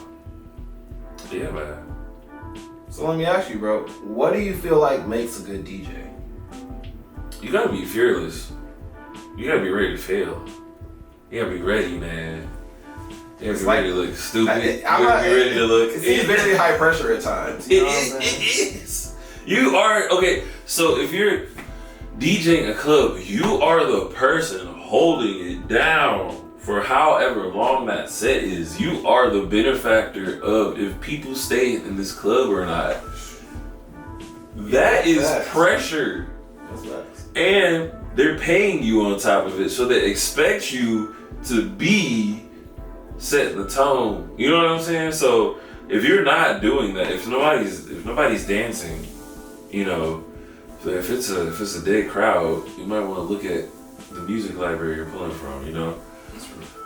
yeah, man. So let me ask you, bro, what do you feel like makes a good DJ? You gotta be fearless. You gotta be ready to fail. You gotta be ready, man. You gotta be ready to look stupid. You gotta be ready to look. It's very high pressure at times. It is. You are okay. So if you're DJing a club, you are the person holding it down for however long that set is. You are the benefactor of if people stay in this club or not. That is pressure. And they're paying you on top of it, so they expect you to be setting the tone. You know what I'm saying? So if you're not doing that, if nobody's dancing, you know, so if it's a dead crowd, you might want to look at the music library you're pulling from, you know.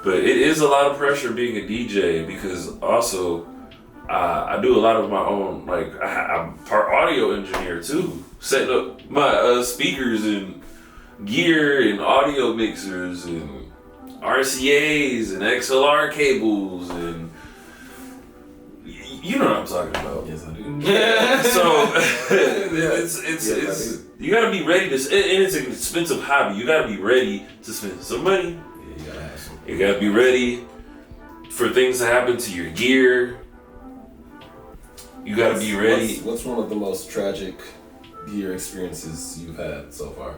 But it is a lot of pressure being a DJ, because also I do a lot of my own, like I'm part audio engineer too, setting up my speakers and gear and audio mixers and RCAs and XLR cables, and you know what I'm talking about. Yes, I do. So it's you gotta be ready to, and it's an expensive hobby. You gotta be ready to spend some money. Yeah, you gotta have some. You gotta be ready for things to happen to your gear. You gotta be ready. What's one of the most tragic gear experiences you've had so far?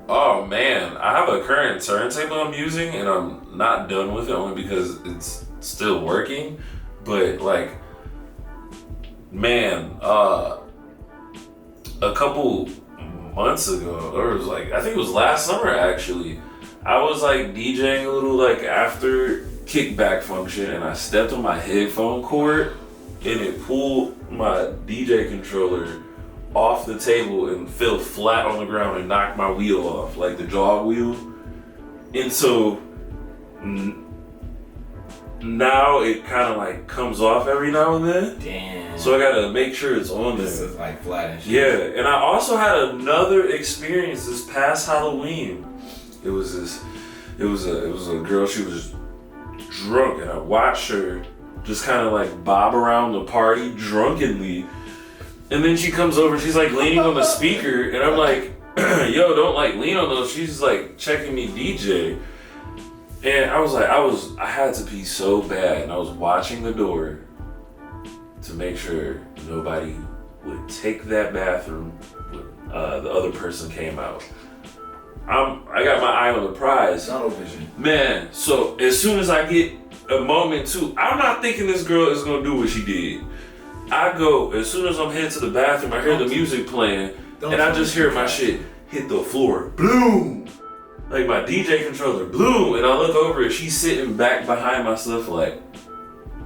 Oh man, I have a current turntable I'm using, and I'm not done with it only because it's still working. But like, man, a couple months ago, or it was like, I think it was last summer actually, I was like DJing a little like after kickback function, and I stepped on my headphone cord and it pulled my DJ controller off the table and fell flat on the ground and knocked my wheel off, like the jog wheel. And so now it kind of like comes off every now and then. Damn. So I gotta make sure it's on there. This is like flat and shit. Yeah, and I also had another experience this past Halloween. It was a girl. She was drunk, and I watched her just kind of like bob around the party drunkenly. And then she comes over. She's like leaning on the speaker, and I'm like, "Yo, don't like lean on those." She's like checking me DJ. And I was like, I had to pee so bad, and I was watching the door to make sure nobody would take that bathroom when the other person came out. I got my eye on the prize. Tunnel vision. Man, so as soon as I get a moment too, I'm not thinking this girl is gonna do what she did. I go, as soon as I'm heading to the bathroom, I hear the music playing, and I just hear my shit hit the floor. Bloom! Like my DJ controller, bloom, and I look over and she's sitting back behind my stuff like,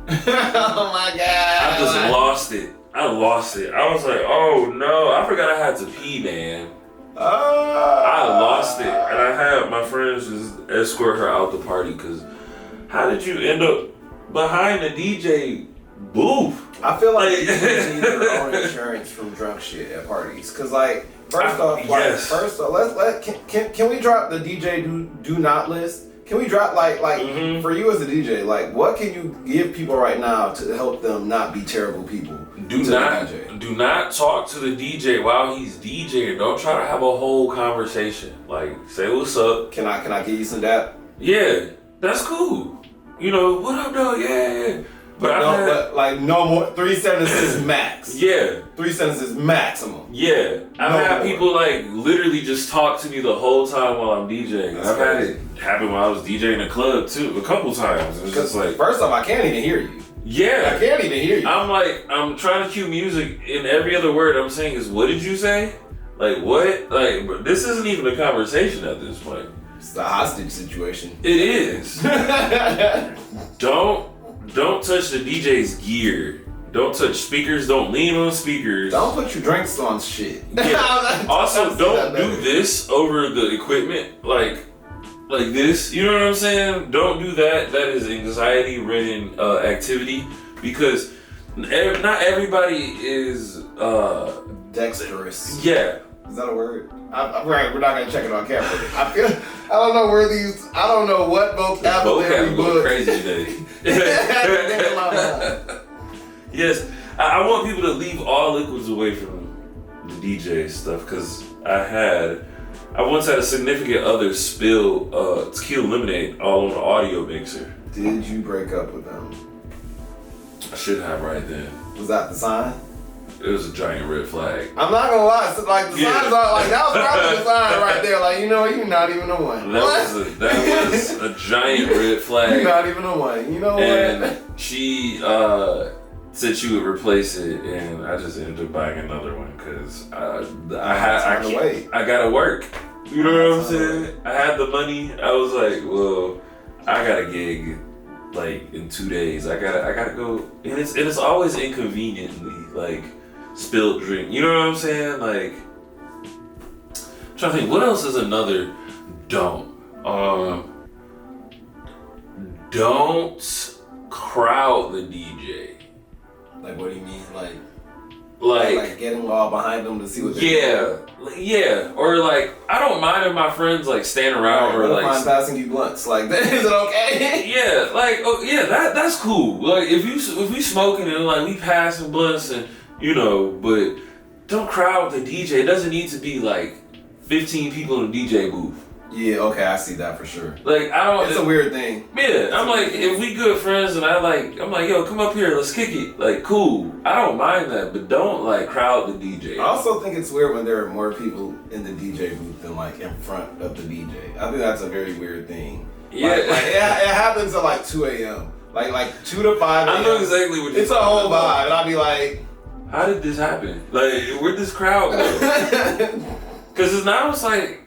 oh my God. I just lost it. I lost it. I was like, oh no, I forgot I had to pee, man. I lost it. And I had my friends just escort her out the party, because how did you end up behind the DJ booth? I feel like you need your own insurance from drunk shit at parties. Cause like, first off, can we drop the DJ do not list? Can we drop like for you as a DJ, like what can you give people right now to help them not be terrible people? Do not talk to the DJ while he's DJing. Don't try to have a whole conversation. Like, say what's up. Can I give you some dap? Yeah, that's cool. You know, what up though? Yeah. But like no more 3 sentences max. Yeah. 3 sentences maximum. Yeah. I've had people like literally just talk to me the whole time while I'm DJing. I've had it happen while I was DJing in a club too, a couple times. It's just like, first off, I can't even hear you. Yeah. I can't even hear you. I'm trying to cue music, and every other word I'm saying is, what did you say? Like, what? Like, this isn't even a conversation at this point. It's a hostage situation. It is. Don't touch the DJ's gear. Don't touch speakers. Don't lean on speakers. Don't put your drinks on shit. Yeah. Also, don't do this over the equipment. Like this, you know what I'm saying? Don't do that. That is anxiety-ridden activity, because not everybody is dexterous. Yeah. Is that a word? Right, we're not gonna check it on camera. I don't know where these. I don't know what vocabulary going crazy today. Yes, I want people to leave all liquids away from the DJ stuff, because I once had a significant other spill tequila lemonade all on the audio mixer. Did you break up with them? I should have right then. Was that the sign? It was a giant red flag. I'm not gonna lie, so like the signs are like, that was probably the sign right there. Like, you know, you're not even the one. That was a giant red flag. You're not even the one. You know and what? She said she would replace it, and I just ended up buying another one because I gotta work. You know what I'm saying? I had the money. I was like, well, I got a gig like in 2 days. I gotta go, and it's always inconveniently like spilled drink. You know what I'm saying? Like, I'm trying to think, what else is another don't? Don't crowd the DJ. Like, what do you mean? Like getting all behind them to see what they're doing? Yeah. Or like, I don't mind if my friends like stand around or like I'm passing you blunts. Like, is it okay? Yeah, like, oh yeah, that's cool. Like, if we smoking and like we passing blunts and you know, but don't crowd the DJ. It doesn't need to be like 15 people in the DJ booth. Yeah, okay, I see that for sure. Like, I don't. It's a weird thing. Yeah, I'm like, if we good friends and I'm like, yo, come up here, let's kick it. Like, cool. I don't mind that, but don't like crowd the DJ. I also think it's weird when there are more people in the DJ booth than like in front of the DJ. I think that's a very weird thing. Yeah, like it happens at like 2 a.m. Like 2 to 5 a.m. I know exactly what you're It's a whole vibe, and I'll be like, how did this happen? Like, where'd this crowd go? Because now it's like,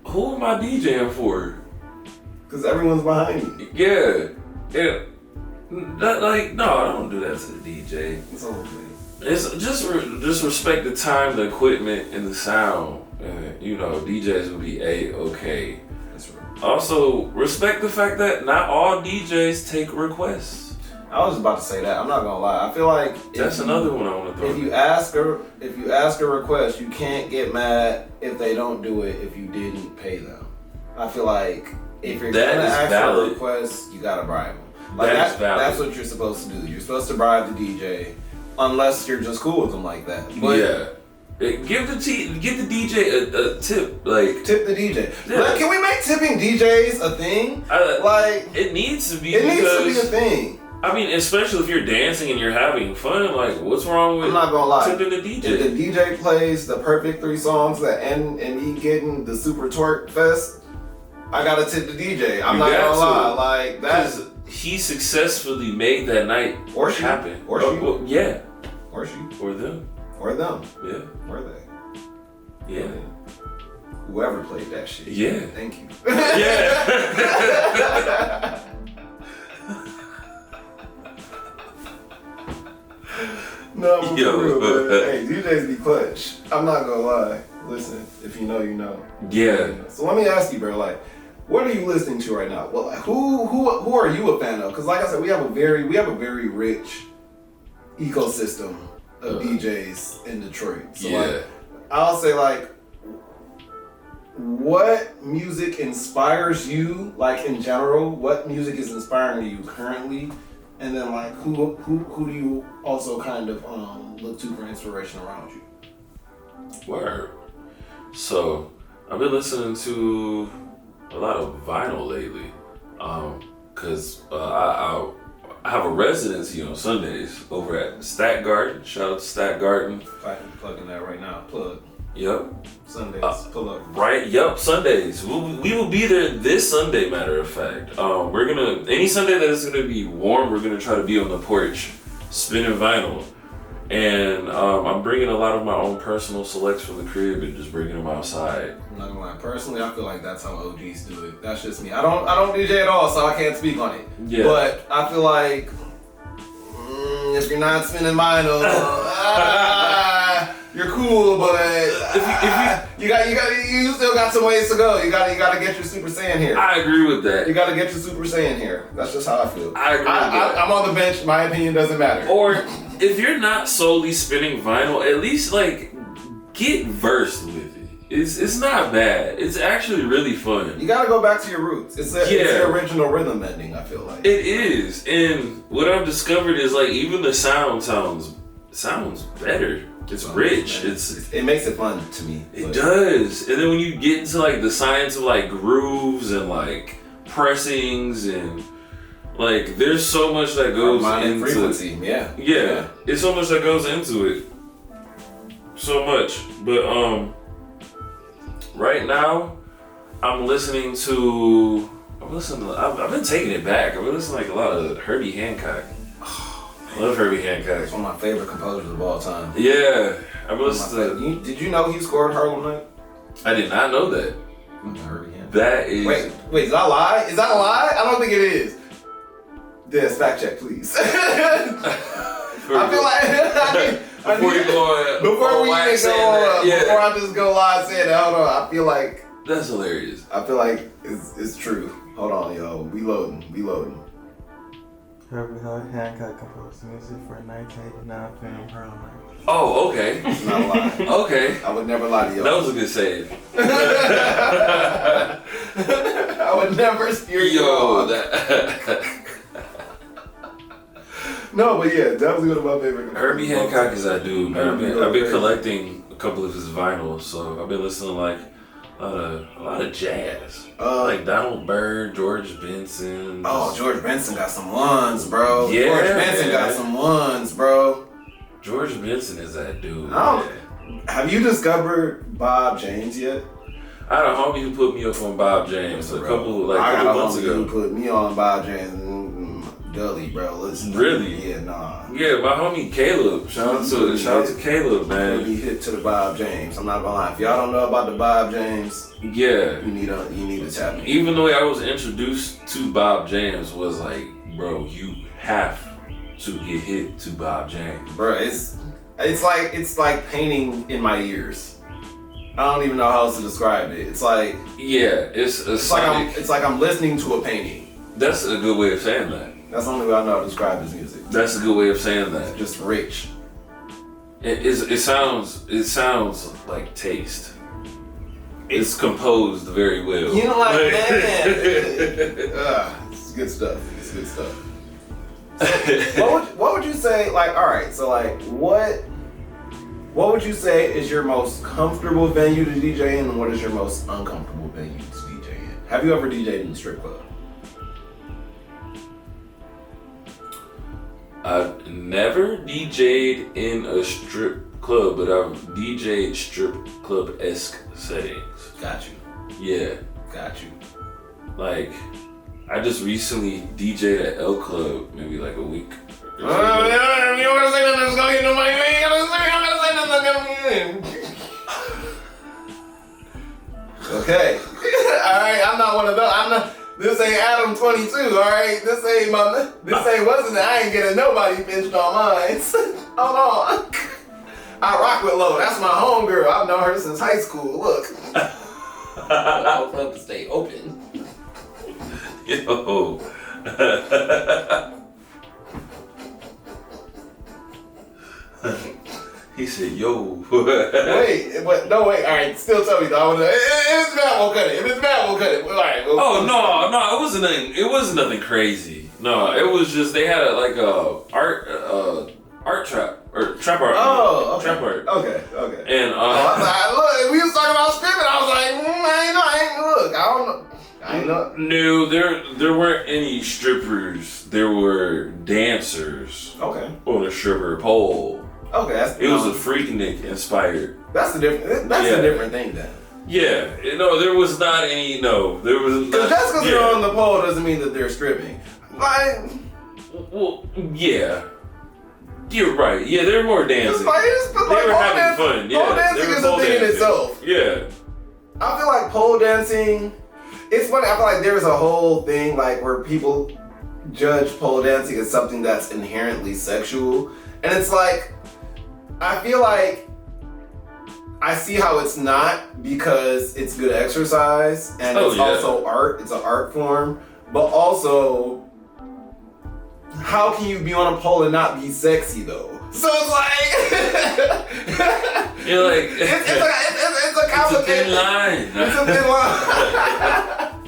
who am I DJing for? Because everyone's behind me. Yeah. Like, no, I don't do that to the DJ. It's all good. It's just respect the time, the equipment, and the sound. And, you know, DJs will be A-okay. That's right. Also, respect the fact that not all DJs take requests. I was just about to say that. I'm not gonna lie. I feel like That's another one I want to throw. If you ask a request, you can't get mad if they don't do it if you didn't pay them. I feel like if you're That gonna is ask valid. for a request, you gotta bribe them. Like That is valid. That's what you're supposed to do. You're supposed to bribe the DJ, unless you're just cool with them like that. But yeah. Give the DJ a tip, like tip the DJ. Yeah. Like, can we make tipping DJs a thing? Like it needs to be. It needs to be a thing. I mean, especially if you're dancing and you're having fun, like, what's wrong with I'm not gonna lie. tipping the DJ? If the DJ plays the perfect 3 songs that end and me getting the super twerk fest, I gotta tip the DJ. I'm not gonna lie. Like, that's... He successfully made that night or she, happen. Or she. Well, yeah. Or she. Or them. Or them. Yeah. Or they. Yeah. Whoever played that shit. Yeah. Thank you. Yeah. No, but Yo. for real, man. Hey, DJs be clutch. I'm not gonna lie. Listen, if you know, you know. Yeah. So let me ask you, bro. Like, what are you listening to right now? Well, like, who are you a fan of? Because, like I said, we have a very rich ecosystem of DJs in Detroit. So, like, I'll say, like, what music inspires you? Like, in general, what music is inspiring you currently? And then, like, who do you also kind of look to for inspiration around you? Word. So, I've been listening to a lot of vinyl lately, because I have a residency on Sundays over at Stack Garden. Shout out to Stack Garden. I'm plugging that right now. Plug. Yep. Sundays. Pull up. Right. Yep. Sundays. We will be there this Sunday. Matter of fact, we're gonna any Sunday that is gonna be warm. We're gonna try to be on the porch, spinning vinyl, and I'm bringing a lot of my own personal selects from the crib and just bringing them outside. I'm not gonna lie. Personally, I feel like that's how OGs do it. That's just me. I don't DJ at all, so I can't speak on it. Yeah. But I feel like if you're not spinning vinyl, you're cool, but if you still got some ways to go. You gotta get your Super Saiyan here. I agree with that. You gotta get your Super Saiyan here. That's just how I feel. I agree with that. I'm on the bench. My opinion doesn't matter. Or if you're not solely spinning vinyl, at least like get versed with it. It's not bad. It's actually really fun. You gotta go back to your roots. It's the original rhythm ending, I feel like. It is. And what I've discovered is like even the sound sounds better. It's rich. It makes it fun to me. It does. And then when you get into like the science of like grooves and like pressings and like there's so much that goes into frequency. Yeah. It's so much that goes into it. So much. But right now I've been taking it back. I've been listening to like a lot of Herbie Hancock. I love Herbie Hancock. It's one of my favorite composers of all time. Yeah. I've been listening to... Did you know he scored Harlem Night? I did not know that. Herbie Hancock. That is... Wait, is that a lie? Is that a lie? I don't think it is. Yes, fact check, please. I feel like... Before I just go live saying that, hold on. I feel like... That's hilarious. I feel like it's true. Hold on, yo. We loading. Herbie Hancock composed music for a 1989 film Harlem Night. Oh, okay. It's not a lie. Okay. I would never lie to y'all. That was a good save. I would never steer you on. No, but yeah, definitely one of my favorite. Herbie Hancock is that dude, man. I've been collecting a couple of his vinyls, so I've been listening to like a lot of jazz. Like Donald Byrd, George Benson. Oh, George Benson got some ones, bro. Yeah, George Benson got some ones, bro. George Benson is that dude. Have you discovered Bob James yet? I had a homie who put me up on Bob James a couple months ago. Who put me on Bob James. Gully, bro. Listen. Really? Yeah, nah. Yeah, my homie Caleb. Shout out to Caleb, man. Be hit to the Bob James. I'm not gonna lie. If y'all don't know about the Bob James, Yeah. you need to tap in. Even the way I was introduced to Bob James was like, bro, you have to get hit to Bob James. Bro, it's like painting in my ears. I don't even know how else to describe it. It's like it's like I'm listening to a painting. That's a good way of saying that. That's the only way I know how to describe his music. That's a good way of saying that. Just rich. It sounds like taste. It's composed very well. You know, like man, it's good stuff. It's good stuff. So, what would you say? Like, all right, so like, what would you say is your most comfortable venue to DJ in, and what is your most uncomfortable venue to DJ in? Have you ever DJed in a strip club? I've never DJ'd in a strip club, but I've DJ'd strip club-esque settings. Got you. Yeah. Got you. Like, I just recently DJ'd at L Club, maybe like a week. You don't gotta say nothing that's gonna get nobody. You ain't gotta say nothing that's gonna get Okay. Alright, I'm not one of those. This ain't Adam 22, alright? This ain't wasn't it? I ain't getting nobody pinched on mine. Hold on. I rock with Lo. That's my homegirl. I've known her since high school. Look. I would love to stay open. Yo. He said, yo. Wait. Alright, still tell me though. If it's bad, we'll cut it. Alright. Oh no, it wasn't nothing crazy. No, it was just they had like a art trap or trap art. Oh, okay. Trap art. Okay. And look, we was talking about stripping. I was like, I ain't know. No, there weren't any strippers. There were dancers. Okay. On a stripper pole. Okay, it was a Freaknik inspired. That's a different thing then. Yeah, there was not any. No, there was. Because just because they're on the pole doesn't mean that they're stripping. Like, well, yeah, you're right. Yeah, they were more dancing. They were having fun. Yeah, pole dancing is a thing in itself. Yeah, I feel like pole dancing. It's funny. I feel like there's a whole thing like where people judge pole dancing as something that's inherently sexual, and it's like. I feel like I see how it's not because it's good exercise and it's also art. It's an art form. But also, how can you be on a pole and not be sexy though? So it's like you're like it's a complicated thin line. It's a thin line.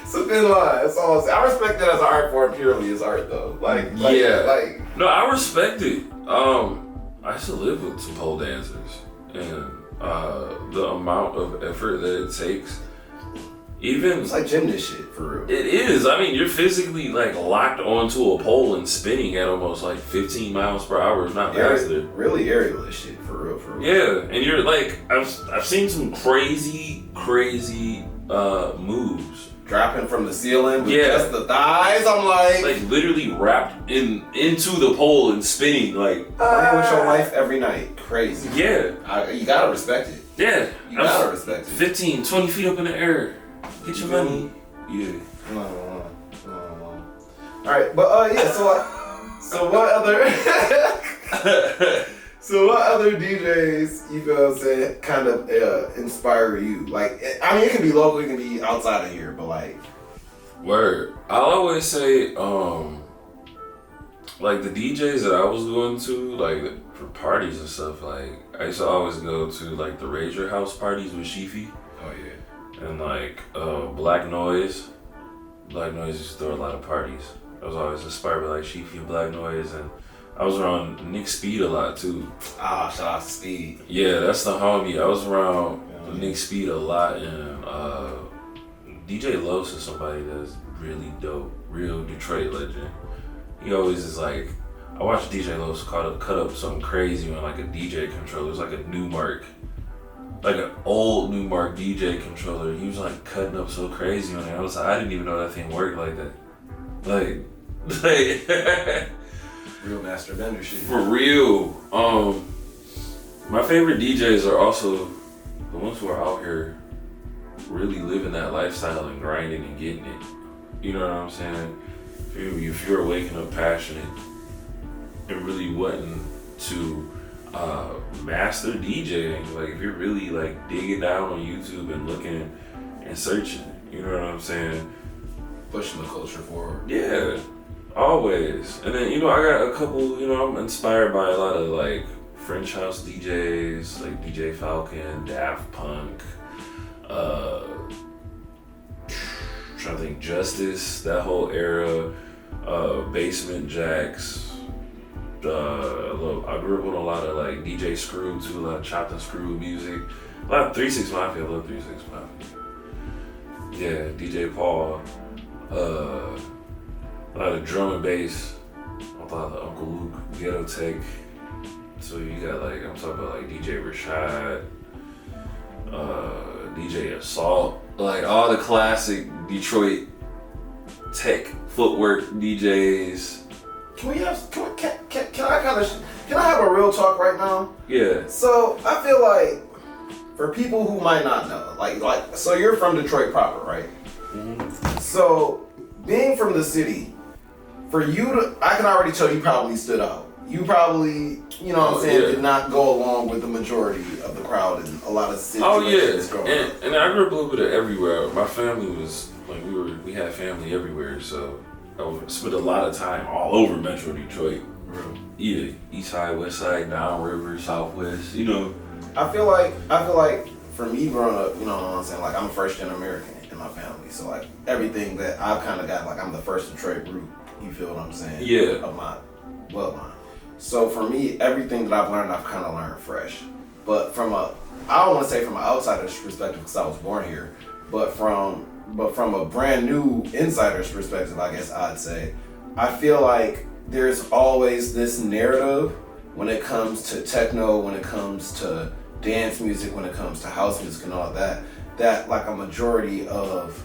It's a thin line. That's all I'm saying. I respect it as an art form purely as art though. No, I respect it. I used to live with some pole dancers, and the amount of effort that it takes, even it's like gymnast shit for real. It is. I mean, you're physically like locked onto a pole and spinning at almost like 15 miles per hour, if not faster. Really aerialist shit for real. Yeah, and you're like, I've seen some crazy moves. Dropping from the ceiling with just the thighs, I'm like literally wrapped into the pole and spinning like playing with your life every night. Crazy. Yeah. You gotta respect it. Yeah. You gotta respect it. 15, 20 feet up in the air. Get your money. Yeah. Alright, but so what other DJs you feel say kind of inspire you? Like, I mean, it can be local, it can be outside of here, but like. Word. I'll always say, like the DJs that I was going to, like for parties and stuff, like I used to always go to like the Raise Your House parties with Sheefy. Oh yeah. And like Black Noise. Black Noise used to throw a lot of parties. I was always inspired by like Sheefy and Black Noise, and I was around Nick Speed a lot too. Ah, shout out to Speed. Yeah, that's the homie. I was around Nick Speed a lot, and DJ Los is somebody that's really dope, real Detroit legend. He always is like, I watched DJ Los cut up something crazy on like a DJ controller. It was like a Newmark, like an old Newmark DJ controller. He was like cutting up so crazy on it. I didn't even know that thing worked like that. Like Real master vendor shit. for real. My favorite DJs are also the ones who are out here really living that lifestyle and grinding and getting it. You know what I'm saying? If you're waking up passionate and really wanting to master DJing, like if you're really like digging down on YouTube and looking and searching, you know what I'm saying? Pushing the culture forward. Yeah, always. And then, I got a couple, I'm inspired by a lot of like French house DJs, like DJ Falcon, Daft Punk, trying to think, Justice, that whole era, Basement Jacks. I grew up on a lot of like DJ Screw too, a lot of chopped and screw music. A lot of 3-6 Mafia, I love 3-6 Mafia. Yeah, DJ Paul. A lot of drum and bass. A lot of Uncle Luke, Ghetto Tech. So you got like, I'm talking about like DJ Rashad, DJ Assault, like all the classic Detroit tech footwork DJs. Can I have a real talk right now? Yeah. So I feel like for people who might not know, so you're from Detroit proper, right? Mm-hmm. So being from the city, for you to, I can already tell you probably stood out. You probably, did not go along with the majority of the crowd in a lot of cities. Oh yeah, and I grew up a little bit of everywhere. My family was like we had family everywhere, so I would spend a lot of time all over Metro Detroit. Yeah, East Side, West Side, Downriver, Southwest. I feel like for me growing up, you know what I'm saying? Like I'm a first gen American in my family, so like everything that I've kind of got, like I'm the first Detroit root. You feel what I'm saying? Yeah. Of my bloodline. So for me, everything that I've learned, I've kind of learned fresh. But I don't want to say from an outsider's perspective because I was born here, but from a brand new insider's perspective, I guess I'd say, I feel like there's always this narrative when it comes to techno, when it comes to dance music, when it comes to house music and all that like a majority of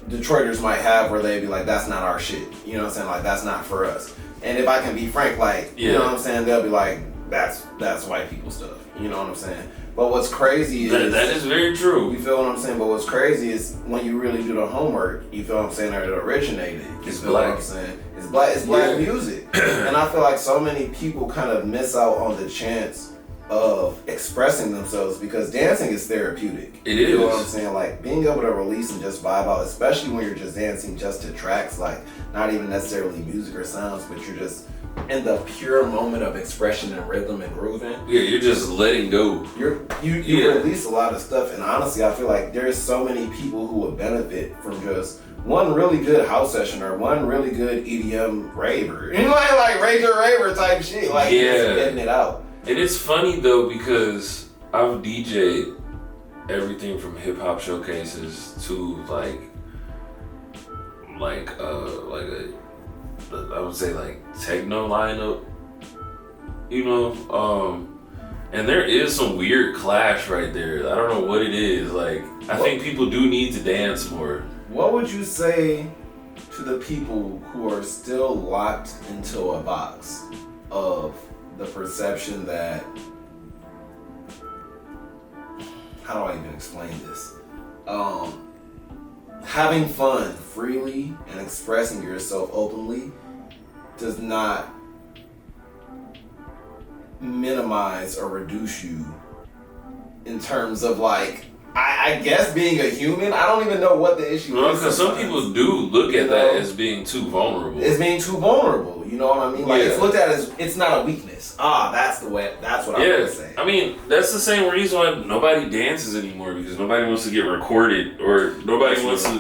Detroiters might have where they'd be like, that's not our shit. You know what I'm saying? Like, that's not for us. And if I can be frank, like, you know what I'm saying? They'll be like, that's white people stuff. You know what I'm saying? But what's crazy is... That is very true. You feel what I'm saying? But what's crazy is when you really do the homework, you feel what I'm saying, that it originated. It's black. black. What I'm saying? It's black music. And I feel like so many people kind of miss out on the chance of expressing themselves because dancing is therapeutic. It You know is. what I'm saying? Like being able to release and just vibe out, especially when you're just dancing just to tracks, like not even necessarily music or sounds, but you're just in the pure moment of expression and rhythm and grooving. Yeah, you're just letting go. You release a lot of stuff, and honestly, I feel like there's so many people who would benefit from just one really good house session or one really good EDM raver. You know, like raver type shit, like just getting it out. And it's funny though because I've DJ'd everything from hip hop showcases to like I would say like techno lineup, and there is some weird clash right there. I don't know what it is. Like I think people do need to dance more. What would you say to the people who are still locked into a box of the perception that, how do I even explain this? Having fun freely and expressing yourself openly does not minimize or reduce you in terms of like, I guess being a human. I don't even know what the issue is. Because some people do look at that as being too vulnerable. It's being too vulnerable. You know what I mean? Like it's looked at as it's not a weakness. That's the way. That's what I'm gonna say. I mean, that's the same reason why nobody dances anymore because nobody wants to get recorded or nobody wants to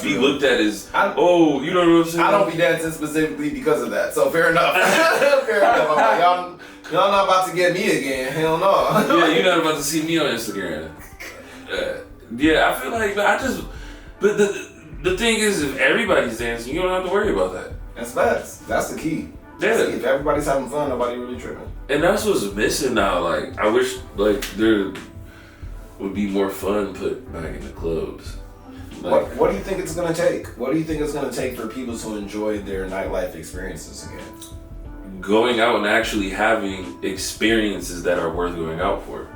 be looked at as you know what I'm saying? I don't be dancing specifically because of that. So fair enough. Fair enough. I'm like, y'all not about to get me again. Hell no. Yeah, you're not about to see me on Instagram. Yeah, I feel like but the thing is, if everybody's dancing, you don't have to worry about that. That's facts. That's the key. Yeah. See, if everybody's having fun, nobody really tripping. And that's what's missing now. Like, I wish like there would be more fun put back in the clubs. Like, what do you think it's gonna take? What do you think it's gonna take for people to enjoy their nightlife experiences again? going out and actually having experiences that are worth going out for.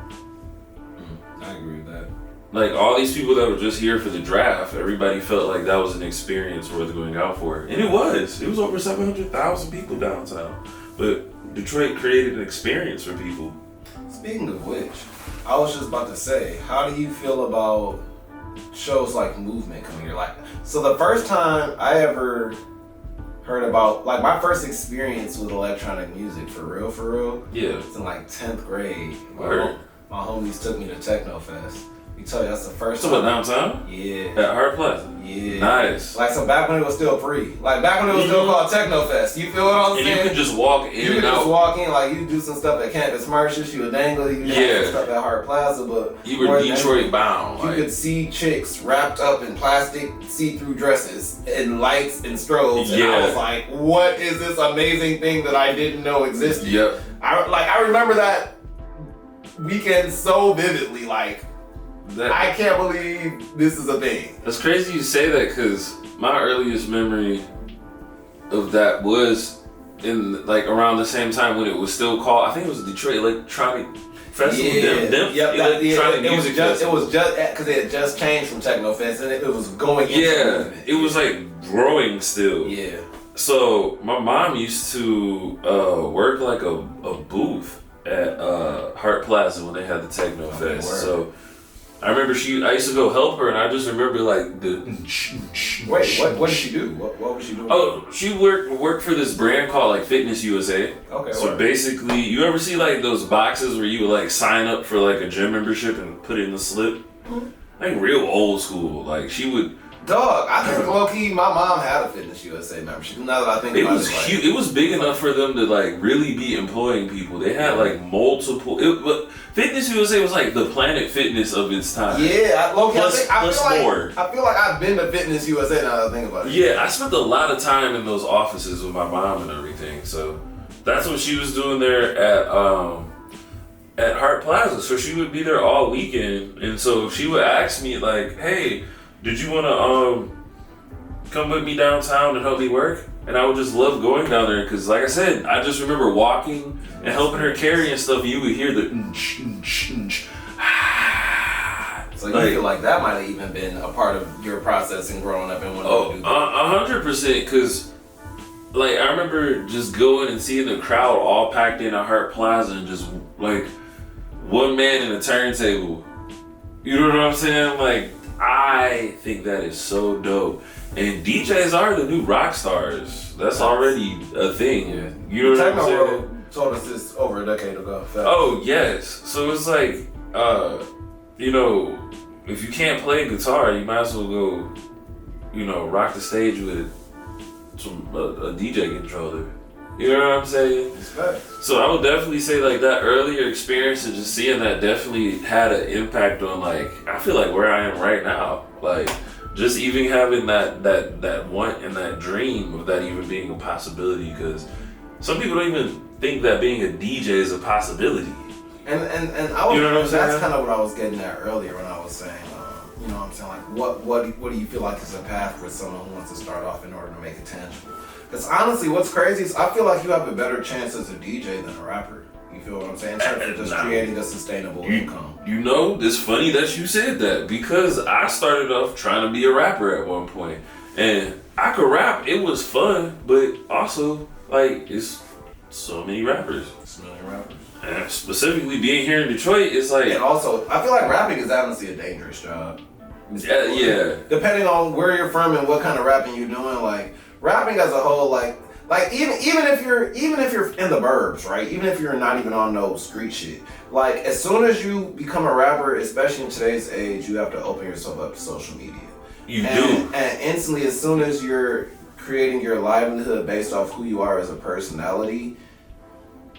I agree with that. Like all these people that were just here for the draft, everybody felt like that was an experience worth going out for. And it was. It was over 700,000 people downtown. But Detroit created an experience for people. Speaking of which, I was just about to say, how do you feel about shows like Movement coming here? Like, so the first time I ever heard about, like, my first experience with electronic music for real, Yeah. was in like 10th grade. Word. My homies took me to Techno Fest. You tell you that's the first So time. what, downtown? Yeah. At Hart Plaza? Yeah. Nice. Like, so back when it was still free. Like, back when it was still called Techno Fest. You feel what I'm And saying? you could just walk in You could and just out. walk in, like, you do some stuff at Campus Martius, you would dangle, you do Yeah. some stuff at Hart Plaza, but You were more than Detroit bound. you Like, could see chicks wrapped up in plastic see-through dresses and lights and strobes, and I Yeah. was like, what is this amazing thing that I didn't know existed? yep. I remember that weekend so vividly, like, I can't believe this is a thing. That's crazy you say that because my earliest memory of that was in like around the same time when it was still called, I think it was Detroit Electronic Festival. Electronic Music Festival. It was just because it had just changed from Techno Fest and it was going into Yeah, movement. it was like growing still. Yeah. So my mom used to work like a booth at Hart Plaza when they had the Techno Fest. word. So I remember I used to go help her, and I just remember like the. Wait, what did she do? What was she doing? Oh, she worked for this brand called like Fitness USA. Okay. So word. basically, you ever see like those boxes where you would like sign up for like a gym membership and put it in the slip? Like real old school. Like she would. Dog, I think low key, my mom had a Fitness USA membership. Now that I think It about was it, like, huge. It was big enough for them to like really be employing people. They had like multiple. But Fitness USA was like the Planet Fitness of its time. yeah, low key, Plus more. I feel like I've been to Fitness USA now that I think about it. Yeah, I spent a lot of time in those offices with my mom and everything. So that's what she was doing there at Hart Plaza. So she would be there all weekend, and so she would ask me like, "Hey, did you want to come with me downtown and help me work?" And I would just love going down there because, like I said, I just remember walking and helping her carry and stuff. You would hear the So you feel like that might have even been a part of your process in growing up and wanting to do that. 100%. Because, like, I remember just going and seeing the crowd all packed in at Hart Plaza and just like one man in a turntable. You know what I'm saying? Like, I think that is so dope. And DJs are the new rock stars. That's already a thing. Yeah. You know what I'm Techno saying? World told us this over a decade ago. Oh, yes. So it's like, you know, if you can't play guitar, you might as well go, you know, rock the stage with a DJ controller. You know what I'm saying? Respect. So I would definitely say like that earlier experience and just seeing that definitely had an impact on like, I feel like where I am right now. Like just even having that want and that dream of that even being a possibility, because some people don't even think that being a DJ is a possibility. And I was, You know what I'm that's saying? kind of what I was getting at earlier when I was saying, you know what I'm saying, like what do you feel like is a path for someone who wants to start off in order to make it tangible? Because honestly, what's crazy is I feel like you have a better chance as a DJ than a rapper. You feel what I'm saying? In terms of just Nah. creating a sustainable income. You know, it's funny that you said that because I started off trying to be a rapper at one point, and I could rap. It was fun, but also like it's so many rappers. Smelling rappers. And specifically being here in Detroit, it's like And also, I feel like rapping is honestly a dangerous job. yeah. Depending on where you're from and what kind of rapping you're doing, like rapping as a whole, like even if you're in the burbs, right? Even if you're not even on no street shit, like as soon as you become a rapper, especially in today's age, you have to open yourself up to social media. You And do. instantly, as soon as you're creating your livelihood based off who you are as a personality,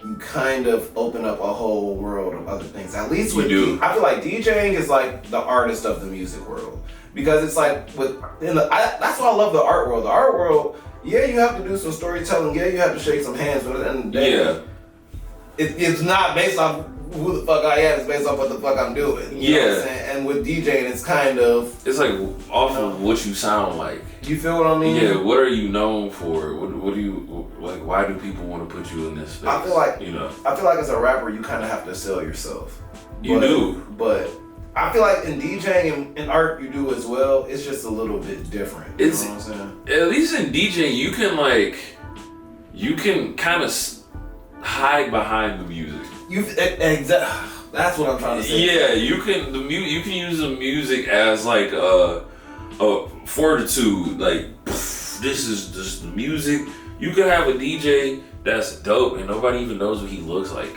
you kind of open up a whole world of other things. At least with You do. I feel like DJing is like the artist of the music world, because it's like that's why I love the art world. The art world, yeah, you have to do some storytelling. Yeah, you have to shake some hands, but at the end of the day, Yeah. it's not based off who the fuck I am is based off what the fuck I'm doing. You know what I'm saying? And with DJing, it's kind of... It's like off of what you sound like. You feel what I mean? Yeah, what are you known for? What do you... Like, why do people want to put you in this space? I feel like... You know? I feel like as a rapper, you kind of have to sell yourself. You do. But I feel like in DJing and in art, you do as well. It's just a little bit different. You know what I'm saying? At least in DJing, you can kind of hide behind the music. That's what I'm trying to say. Yeah, you can use the music as like a fortitude. Like, this is just the music. You could have a DJ that's dope and nobody even knows what he looks like.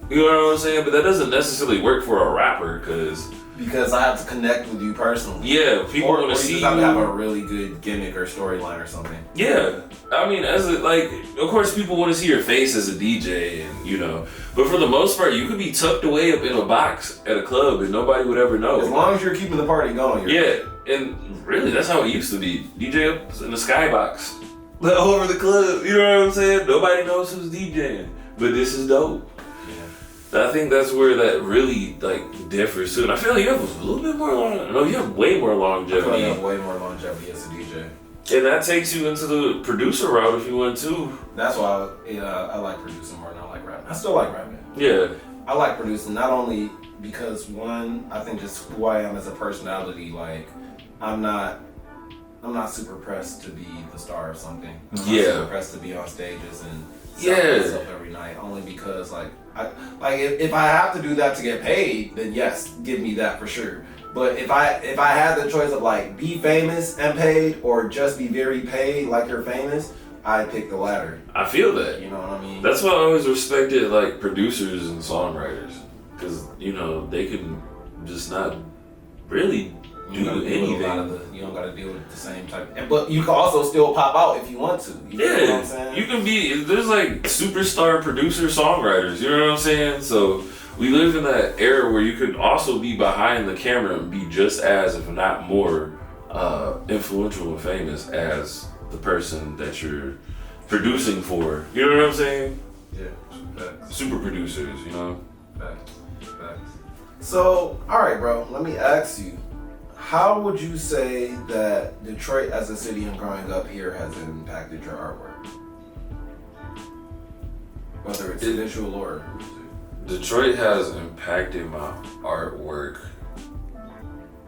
You know what I'm saying? But that doesn't necessarily work for a rapper because I have to connect with you personally. Yeah, people want to see you. Or you just have to have a really good gimmick or storyline or something. Yeah, I mean, of course, people want to see your face as a DJ, and you know. But for the most part, you could be tucked away up in a box at a club, and nobody would ever know. As long as you're keeping the party going. And really, that's how it used to be. DJ up in the skybox, all over the club. You know what I'm saying? Nobody knows who's DJing, but this is dope. I think that's where that really differs too. And I feel like you have a little bit more you have way more longevity. I feel like you have way more longevity as a DJ. And that takes you into the producer route if you want to. That's why I like producing more than I like rapping. I still like rapping. Yeah. I like producing not only because one, I think just who I am as a personality, like I'm not super pressed to be the star of something. I'm not super pressed to be on stages and sell myself every night, only because if I have to do that to get paid, then yes, give me that for sure. But if I had the choice of be famous and paid or just be very paid like you're famous, I'd pick the latter. I feel that. You know what I mean? That's why I always respected producers and songwriters, because they can just not really do anything. You don't gotta deal with the same type. But you can also still pop out if you want to. You know what I'm saying? You can be. There's superstar producer songwriters. You know what I'm saying? So we live in that era where you can also be behind the camera and be just as, if not more, influential and famous as the person that you're producing for. You know what I'm saying? Yeah. Facts. Super producers. You know. Facts. So, all right, bro. Let me ask you. How would you say that Detroit as a city and growing up here has impacted your artwork? Whether it's visual or music. Detroit has impacted my artwork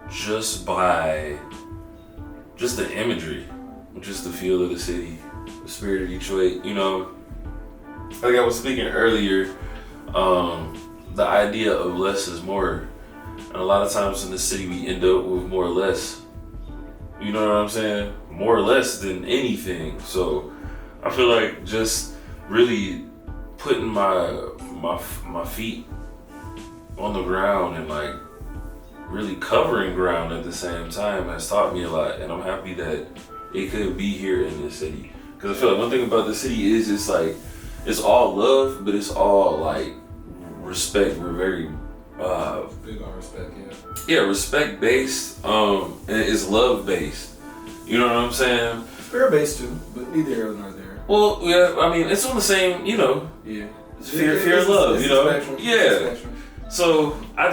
just by the imagery, just the feel of the city, the spirit of Detroit. Like I was speaking earlier, the idea of less is more. And a lot of times in the city, we end up with more or less. You know what I'm saying? More or less than anything. So I feel like just really putting my feet on the ground and really covering ground at the same time has taught me a lot. And I'm happy that it could be here in this city. Because I feel like one thing about the city is it's all love, but it's all respect. We're very big on respect, yeah, respect based, and it's love based. You know what I'm saying? Fear based too, but neither here nor there. Well, yeah, I mean it's on the same, Yeah. It's fear, love, Spectrum. Yeah. So I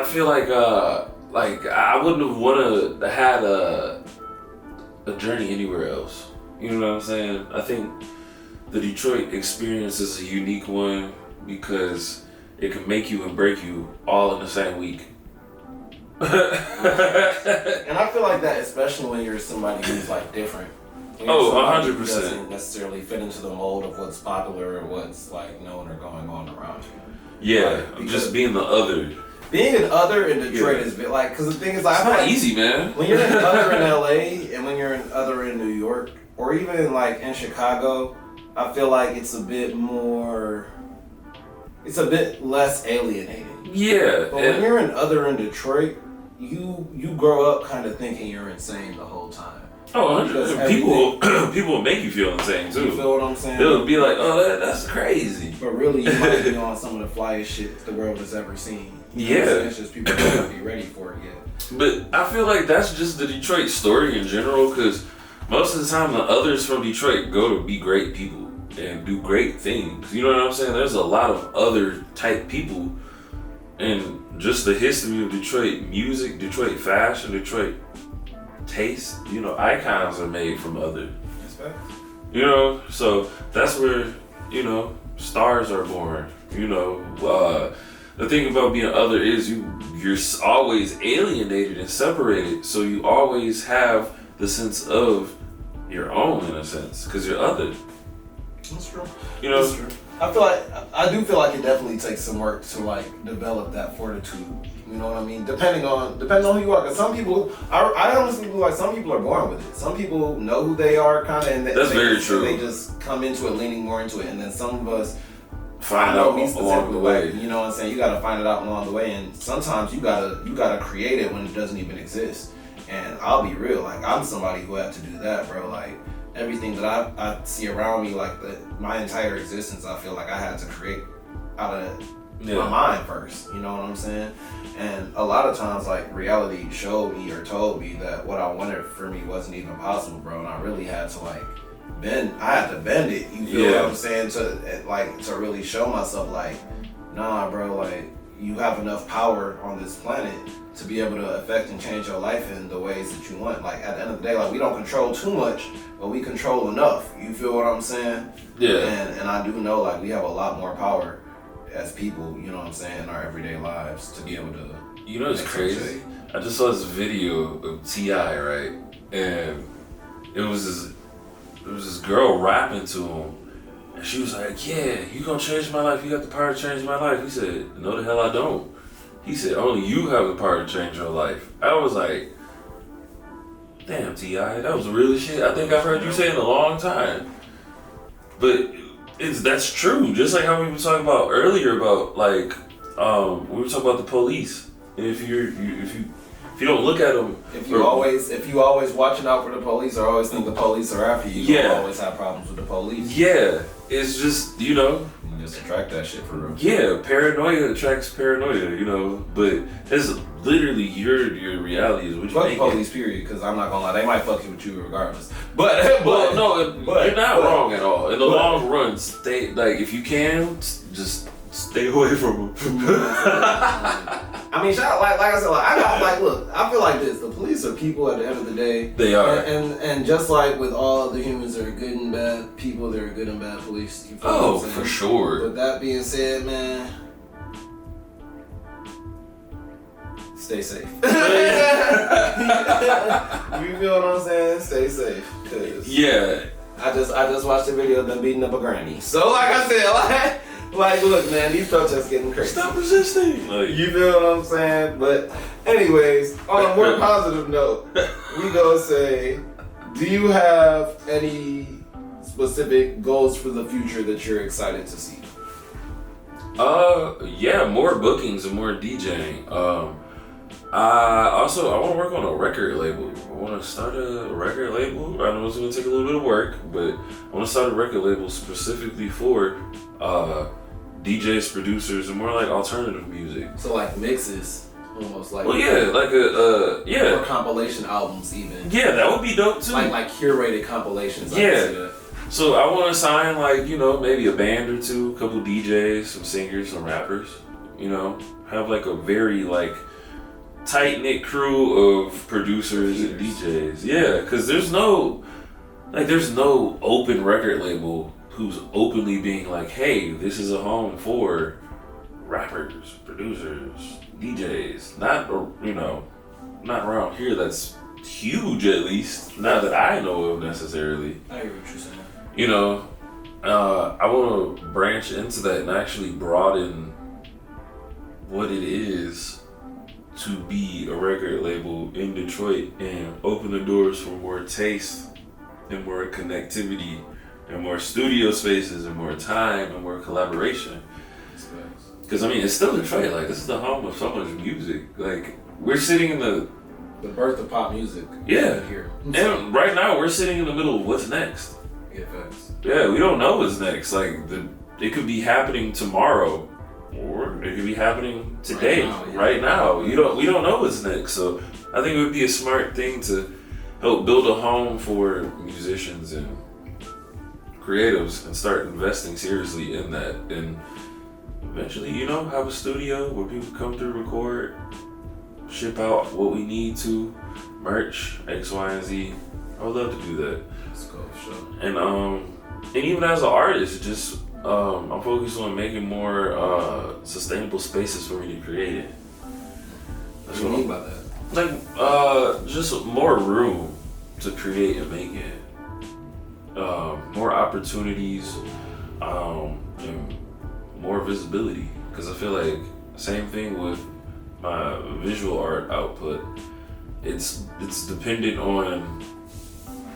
feel like I wouldn't have wanted to had a journey anywhere else. You know what I'm saying? I think the Detroit experience is a unique one because it can make you and break you all in the same week. And I feel like that, especially when you're somebody who's different. 100%. Doesn't necessarily fit into the mold of what's popular or what's known or going on around you. Yeah, just being the other. Being an other in Detroit is because the thing is, it's not easy, man. When you're an other in LA and when you're an other in New York or even in Chicago, I feel like it's a bit more. It's a bit less alienating. Yeah. But when you're an other in Detroit, you grow up kind of thinking you're insane the whole time. Oh, 100%. People will make you feel insane too. You feel what I'm saying? They'll be like, oh, that's crazy. But really, you might be on some of the flyest shit the world has ever seen. It's just people don't want to be ready for it yet. But I feel like that's just the Detroit story in general, because most of the time the others from Detroit go to be great people. and do great things. You know what I'm saying? There's a lot of other type people, and just the history of Detroit music, Detroit fashion, Detroit taste. You know, icons are made from other. You know, so that's where, you know, stars are born. You know, the thing about being other is you're always alienated and separated, so you always have the sense of your own, in a sense, because you're other. That's true. You know, That's true. I do feel like it definitely takes some work to like develop that fortitude. You know what I mean? Depending on who you are. Because some people, I honestly feel like some people are born with it. Some people know who they are, kind of, and that's very true. They just come into it, leaning more into it, and then some of us find out along the way. You know what I'm saying? You got to find it out along the way, and sometimes you gotta create it when it doesn't even exist. And I'll be real, like I'm somebody who had to do that, bro. Like everything that I see around me, like my entire existence, I feel like I had to create out of my mind first. You know what I'm saying? And a lot of times, like reality showed me or told me that what I wanted for me wasn't even possible, bro. And I really had to like bend. I had to bend it. You feel what I'm saying? To really show myself, like, nah, bro. Like you have enough power on this planet to be able to affect and change your life in the ways that you want. Like at the end of the day, like we don't control too much, but we control enough. You feel what I'm saying? Yeah. And I do know like we have a lot more power as people, you know what I'm saying, in our everyday lives to be able to. You know what's crazy? I just saw this video of T.I., right? And it was this girl rapping to him. And she was like, yeah, you gonna change my life. You got the power to change my life. He said, no the hell I don't. He said, only you have the power to change your life. I was like, damn, T.I., that was real shit. I think I've heard you say in a long time. But that's true. Just like how we were talking about earlier about like, we were talking about the police. If you don't look at them, if you always watching out for the police or always think the police are after you, you'll always have problems with the police. Yeah, it's just, you know, you just attract that shit for real. Yeah, paranoia attracts paranoia, you know, but it's literally your reality is what you make. Fuck the police, period, because I'm not gonna lie, they might fuck you with you regardless. But you're not wrong at all. In the long run, stay, like, if you can, just stay away from them. I mean, like I said, I feel like this. The police are people at the end of the day. They are. And just like with all other humans, there are good and bad people, there are good and bad police. You feel for sure. With that being said, man, stay safe. You feel what I'm saying? Stay safe. Cause I just watched a video of them beating up a granny. So like I said, like, look, man, these protests getting crazy. Stop resisting. Like, you feel what I'm saying? But anyways, on a more positive note, we gonna say, do you have any specific goals for the future that you're excited to see? Yeah, more bookings and more DJing. I want to work on a record label. I want to start a record label. I know it's going to take a little bit of work, but I want to start a record label specifically for DJs, producers, and more like alternative music. So like mixes, almost like. Well, yeah, like or compilation albums even. Yeah, that would be dope too. Like curated compilations. Yeah. So I want to sign like, you know, maybe a band or two, a couple DJs, some singers, some rappers. You know, have like a very like tight-knit crew of producers and DJs. Yeah, because there's no open record label who's openly being like, hey, this is a home for rappers, producers, DJs. Not around here that's huge, at least. Not that I know of necessarily. I hear what you're saying. You know, I want to branch into that and actually broaden what it is to be a record label in Detroit and open the doors for more taste and more connectivity and more studio spaces and more time and more collaboration. Because I mean, it's still Detroit. Like, this is the home of so much music. Like, we're sitting in the birth of pop music. Yeah. Here. And right now, we're sitting in the middle of what's next. Yeah, we don't know what's next. Like, it could be happening tomorrow, or it could be happening today, right now. We don't know what's next. So I think it would be a smart thing to help build a home for musicians and creatives and start investing seriously in that, and eventually, have a studio where people come through, record, ship out what we need to, merch, X, Y, and Z. I would love to do that. Let's go, sure. And even as an artist, just I'm focused on making more sustainable spaces for me to create it. What do you mean by that? Like just more room to create and make it. More opportunities, and more visibility. Because I feel like same thing with my visual art output. It's dependent on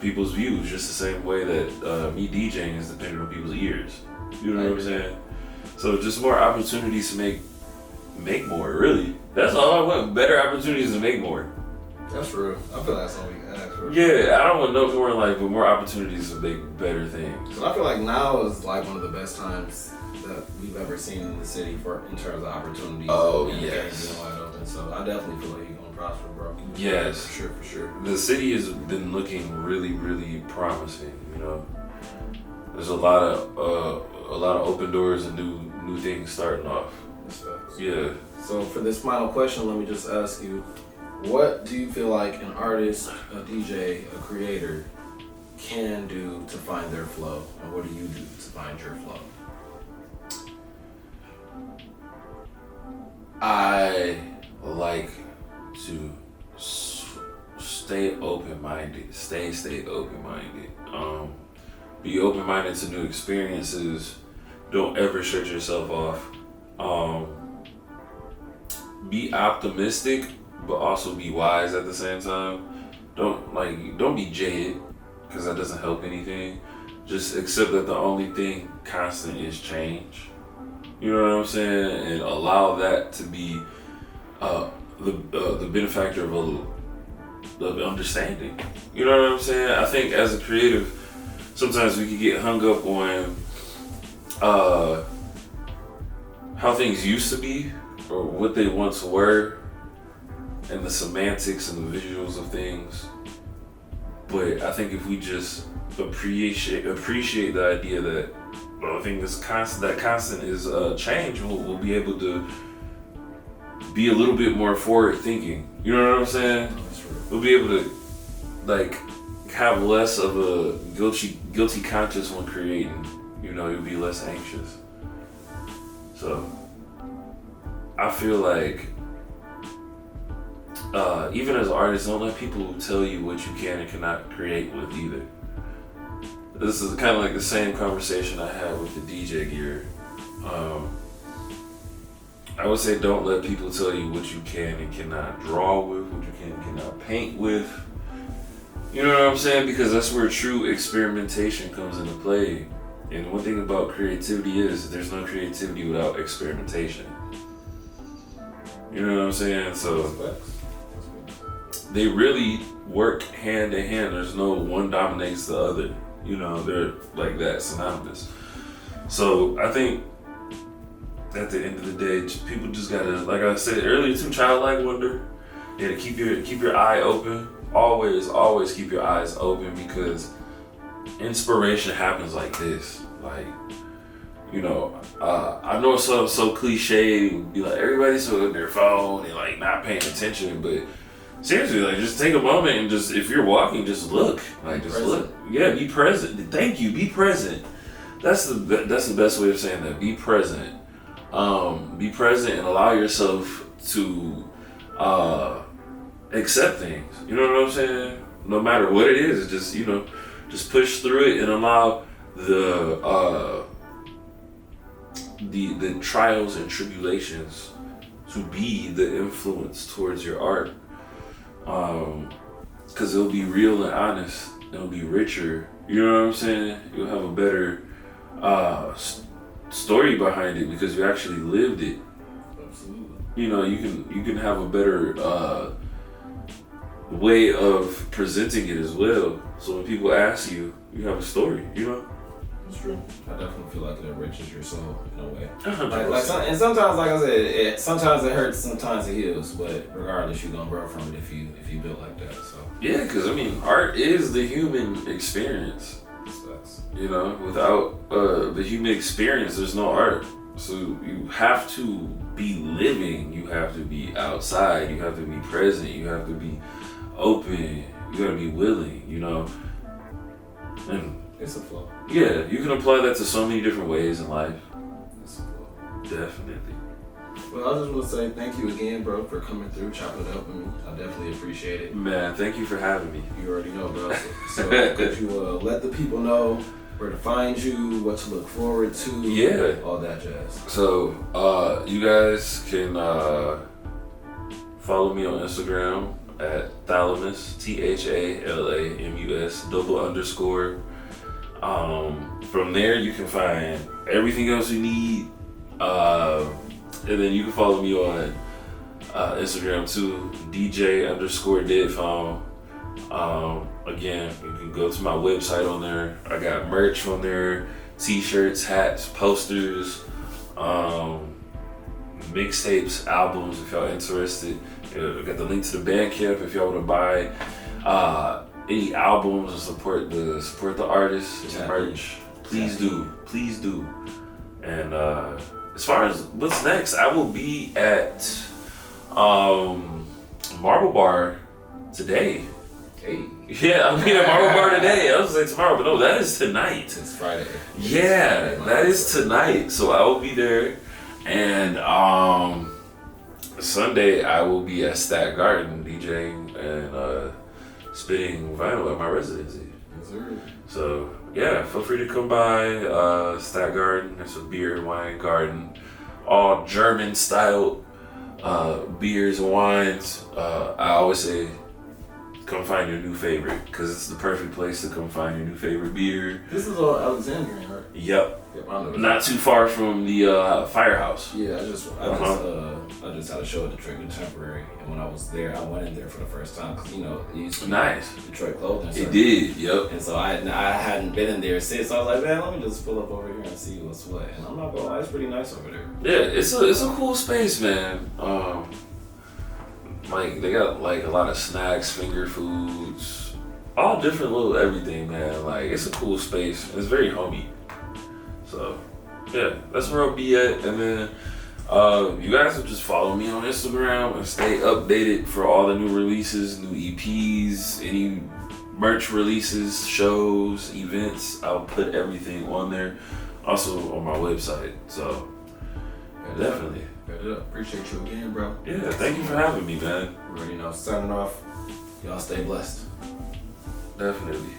people's views, just the same way that me DJing is dependent on people's ears. You know what I'm saying? So just more opportunities to make more, really. That's all I want. Better opportunities to make more. That's real. I feel that's all we can ask for. Yeah, I don't want no more in life, but more opportunities to make better things. So I feel like now is like one of the best times that we've ever seen in the city in terms of opportunities. Oh, and yes. Being wide open. So I definitely feel like you're gonna prosper, bro. Yes. For sure. The city has been looking really, really promising. There's a lot of open doors and new things starting off. Yeah. So for this final question, let me just ask you, what do you feel like an artist, a DJ, a creator can do to find their flow? And what do you do to find your flow? I like to stay open-minded. Stay open-minded. Be open-minded to new experiences. Don't ever shut yourself off. Be optimistic, but also be wise at the same time. Don't be jaded, because that doesn't help anything. Just accept that the only thing constant is change. You know what I'm saying? And allow that to be the benefactor of understanding. You know what I'm saying? I think as a creative, sometimes we can get hung up on how things used to be or what they once were and the semantics and the visuals of things. But I think if we just appreciate the idea that I think that constant is change, we'll be able to be a little bit more forward thinking. You know what I'm saying? We'll be able to have less of a guilty conscience when creating. You'll be less anxious. So I feel like even as artists, don't let people tell you what you can and cannot create with either. This is kind of like the same conversation I had with the DJ gear. I would say don't let people tell you what you can and cannot draw with, what you can and cannot paint with. You know what I'm saying? Because that's where true experimentation comes into play. And one thing about creativity is there's no creativity without experimentation. You know what I'm saying? So they really work hand in hand. There's no one dominates the other. They're like that, synonymous. So I think at the end of the day, people just gotta, like I said earlier, too, childlike wonder. You gotta keep your eye open. Always keep your eyes open, because inspiration happens like this. I know it's so cliche, be like everybody's on their phone and not paying attention, but seriously, just take a moment and just, if you're walking, just look. Look. Yeah, be present. Thank you. Be present. That's the best way of saying that. Be present. Be present and allow yourself to accept things. You know what I'm saying? No matter what it is, just push through it and allow the trials and tribulations to be the influence towards your art. Because it'll be real and honest. It'll be richer. You know what I'm saying? You'll have a better story behind it because you actually lived it. Absolutely. You can have a better way of presenting it as well. So when people ask you, you have a story. That's true. I definitely feel like it enriches your soul in a way. 100%. And sometimes, like I said, sometimes it hurts, sometimes it heals. But regardless, you're gonna grow from it if you build like that. So yeah, because art is the human experience. So Facts. You know, without the human experience, there's no art. So you have to be living. You have to be outside. You have to be present. You have to be open. You gotta be willing. You know, and It's a flow. yeah, you can apply that to so many different ways in life. It's a flow. Definitely. Well, I just want to say thank you again, bro, for coming through, chopping it up with me. I definitely appreciate it. Man, thank you for having me. You already know, bro. So could you let the people know where to find you, what to look forward to, Yeah. all that jazz. So, you guys can follow me on Instagram at Thalamus, THALAMUS _. From there, you can find everything else you need. And then you can follow me on Instagram too, DJ _DEADPHONE. Again, you can go to my website on there. I got merch on there, t-shirts, hats, posters, mixtapes, albums if y'all interested. I got the link to the Bandcamp if y'all want to buy any albums and support the artists and merch. Please do. And as far as what's next, I will be at Marble Bar today. Hey, Yeah, I'll be at Marble Bar today. I was like tomorrow, but no, that is tonight. it's Friday. Yeah, that is tonight. So I will be there. And Sunday I will be at Stat Garden DJing and spitting vinyl at my residency. Yes, sir. So yeah, feel free to come by Stat Garden. It's a beer and wine garden, all German styled beers and wines. I always say, come find your new favorite, because it's the perfect place to come find your new favorite beer. This is all Alexandrian, right? Yep, Yep, I know. not too far from the Firehouse. Yeah, I just had a show at Detroit Contemporary, and when I was there, I went in there for the first time because it used to be Nice. Detroit Clothing. It Center. did. Yep. And so I hadn't been in there since. So I was like, man, let me just pull up over here and see what's what. And I'm not gonna lie, it's pretty nice over there. Yeah, it's a cool space, man. Like they got like a lot of snacks, finger foods, all different little everything, man. Like it's a cool space. It's very homey. So yeah, that's where I'll be at. And then you guys will just follow me on Instagram and stay updated for all the new releases, new EPs, any merch releases, shows, events. I'll put everything on there. Also on my website. So definitely. Appreciate you again, bro. Yeah, thank you for having me, man. Signing off. Y'all stay blessed. Definitely.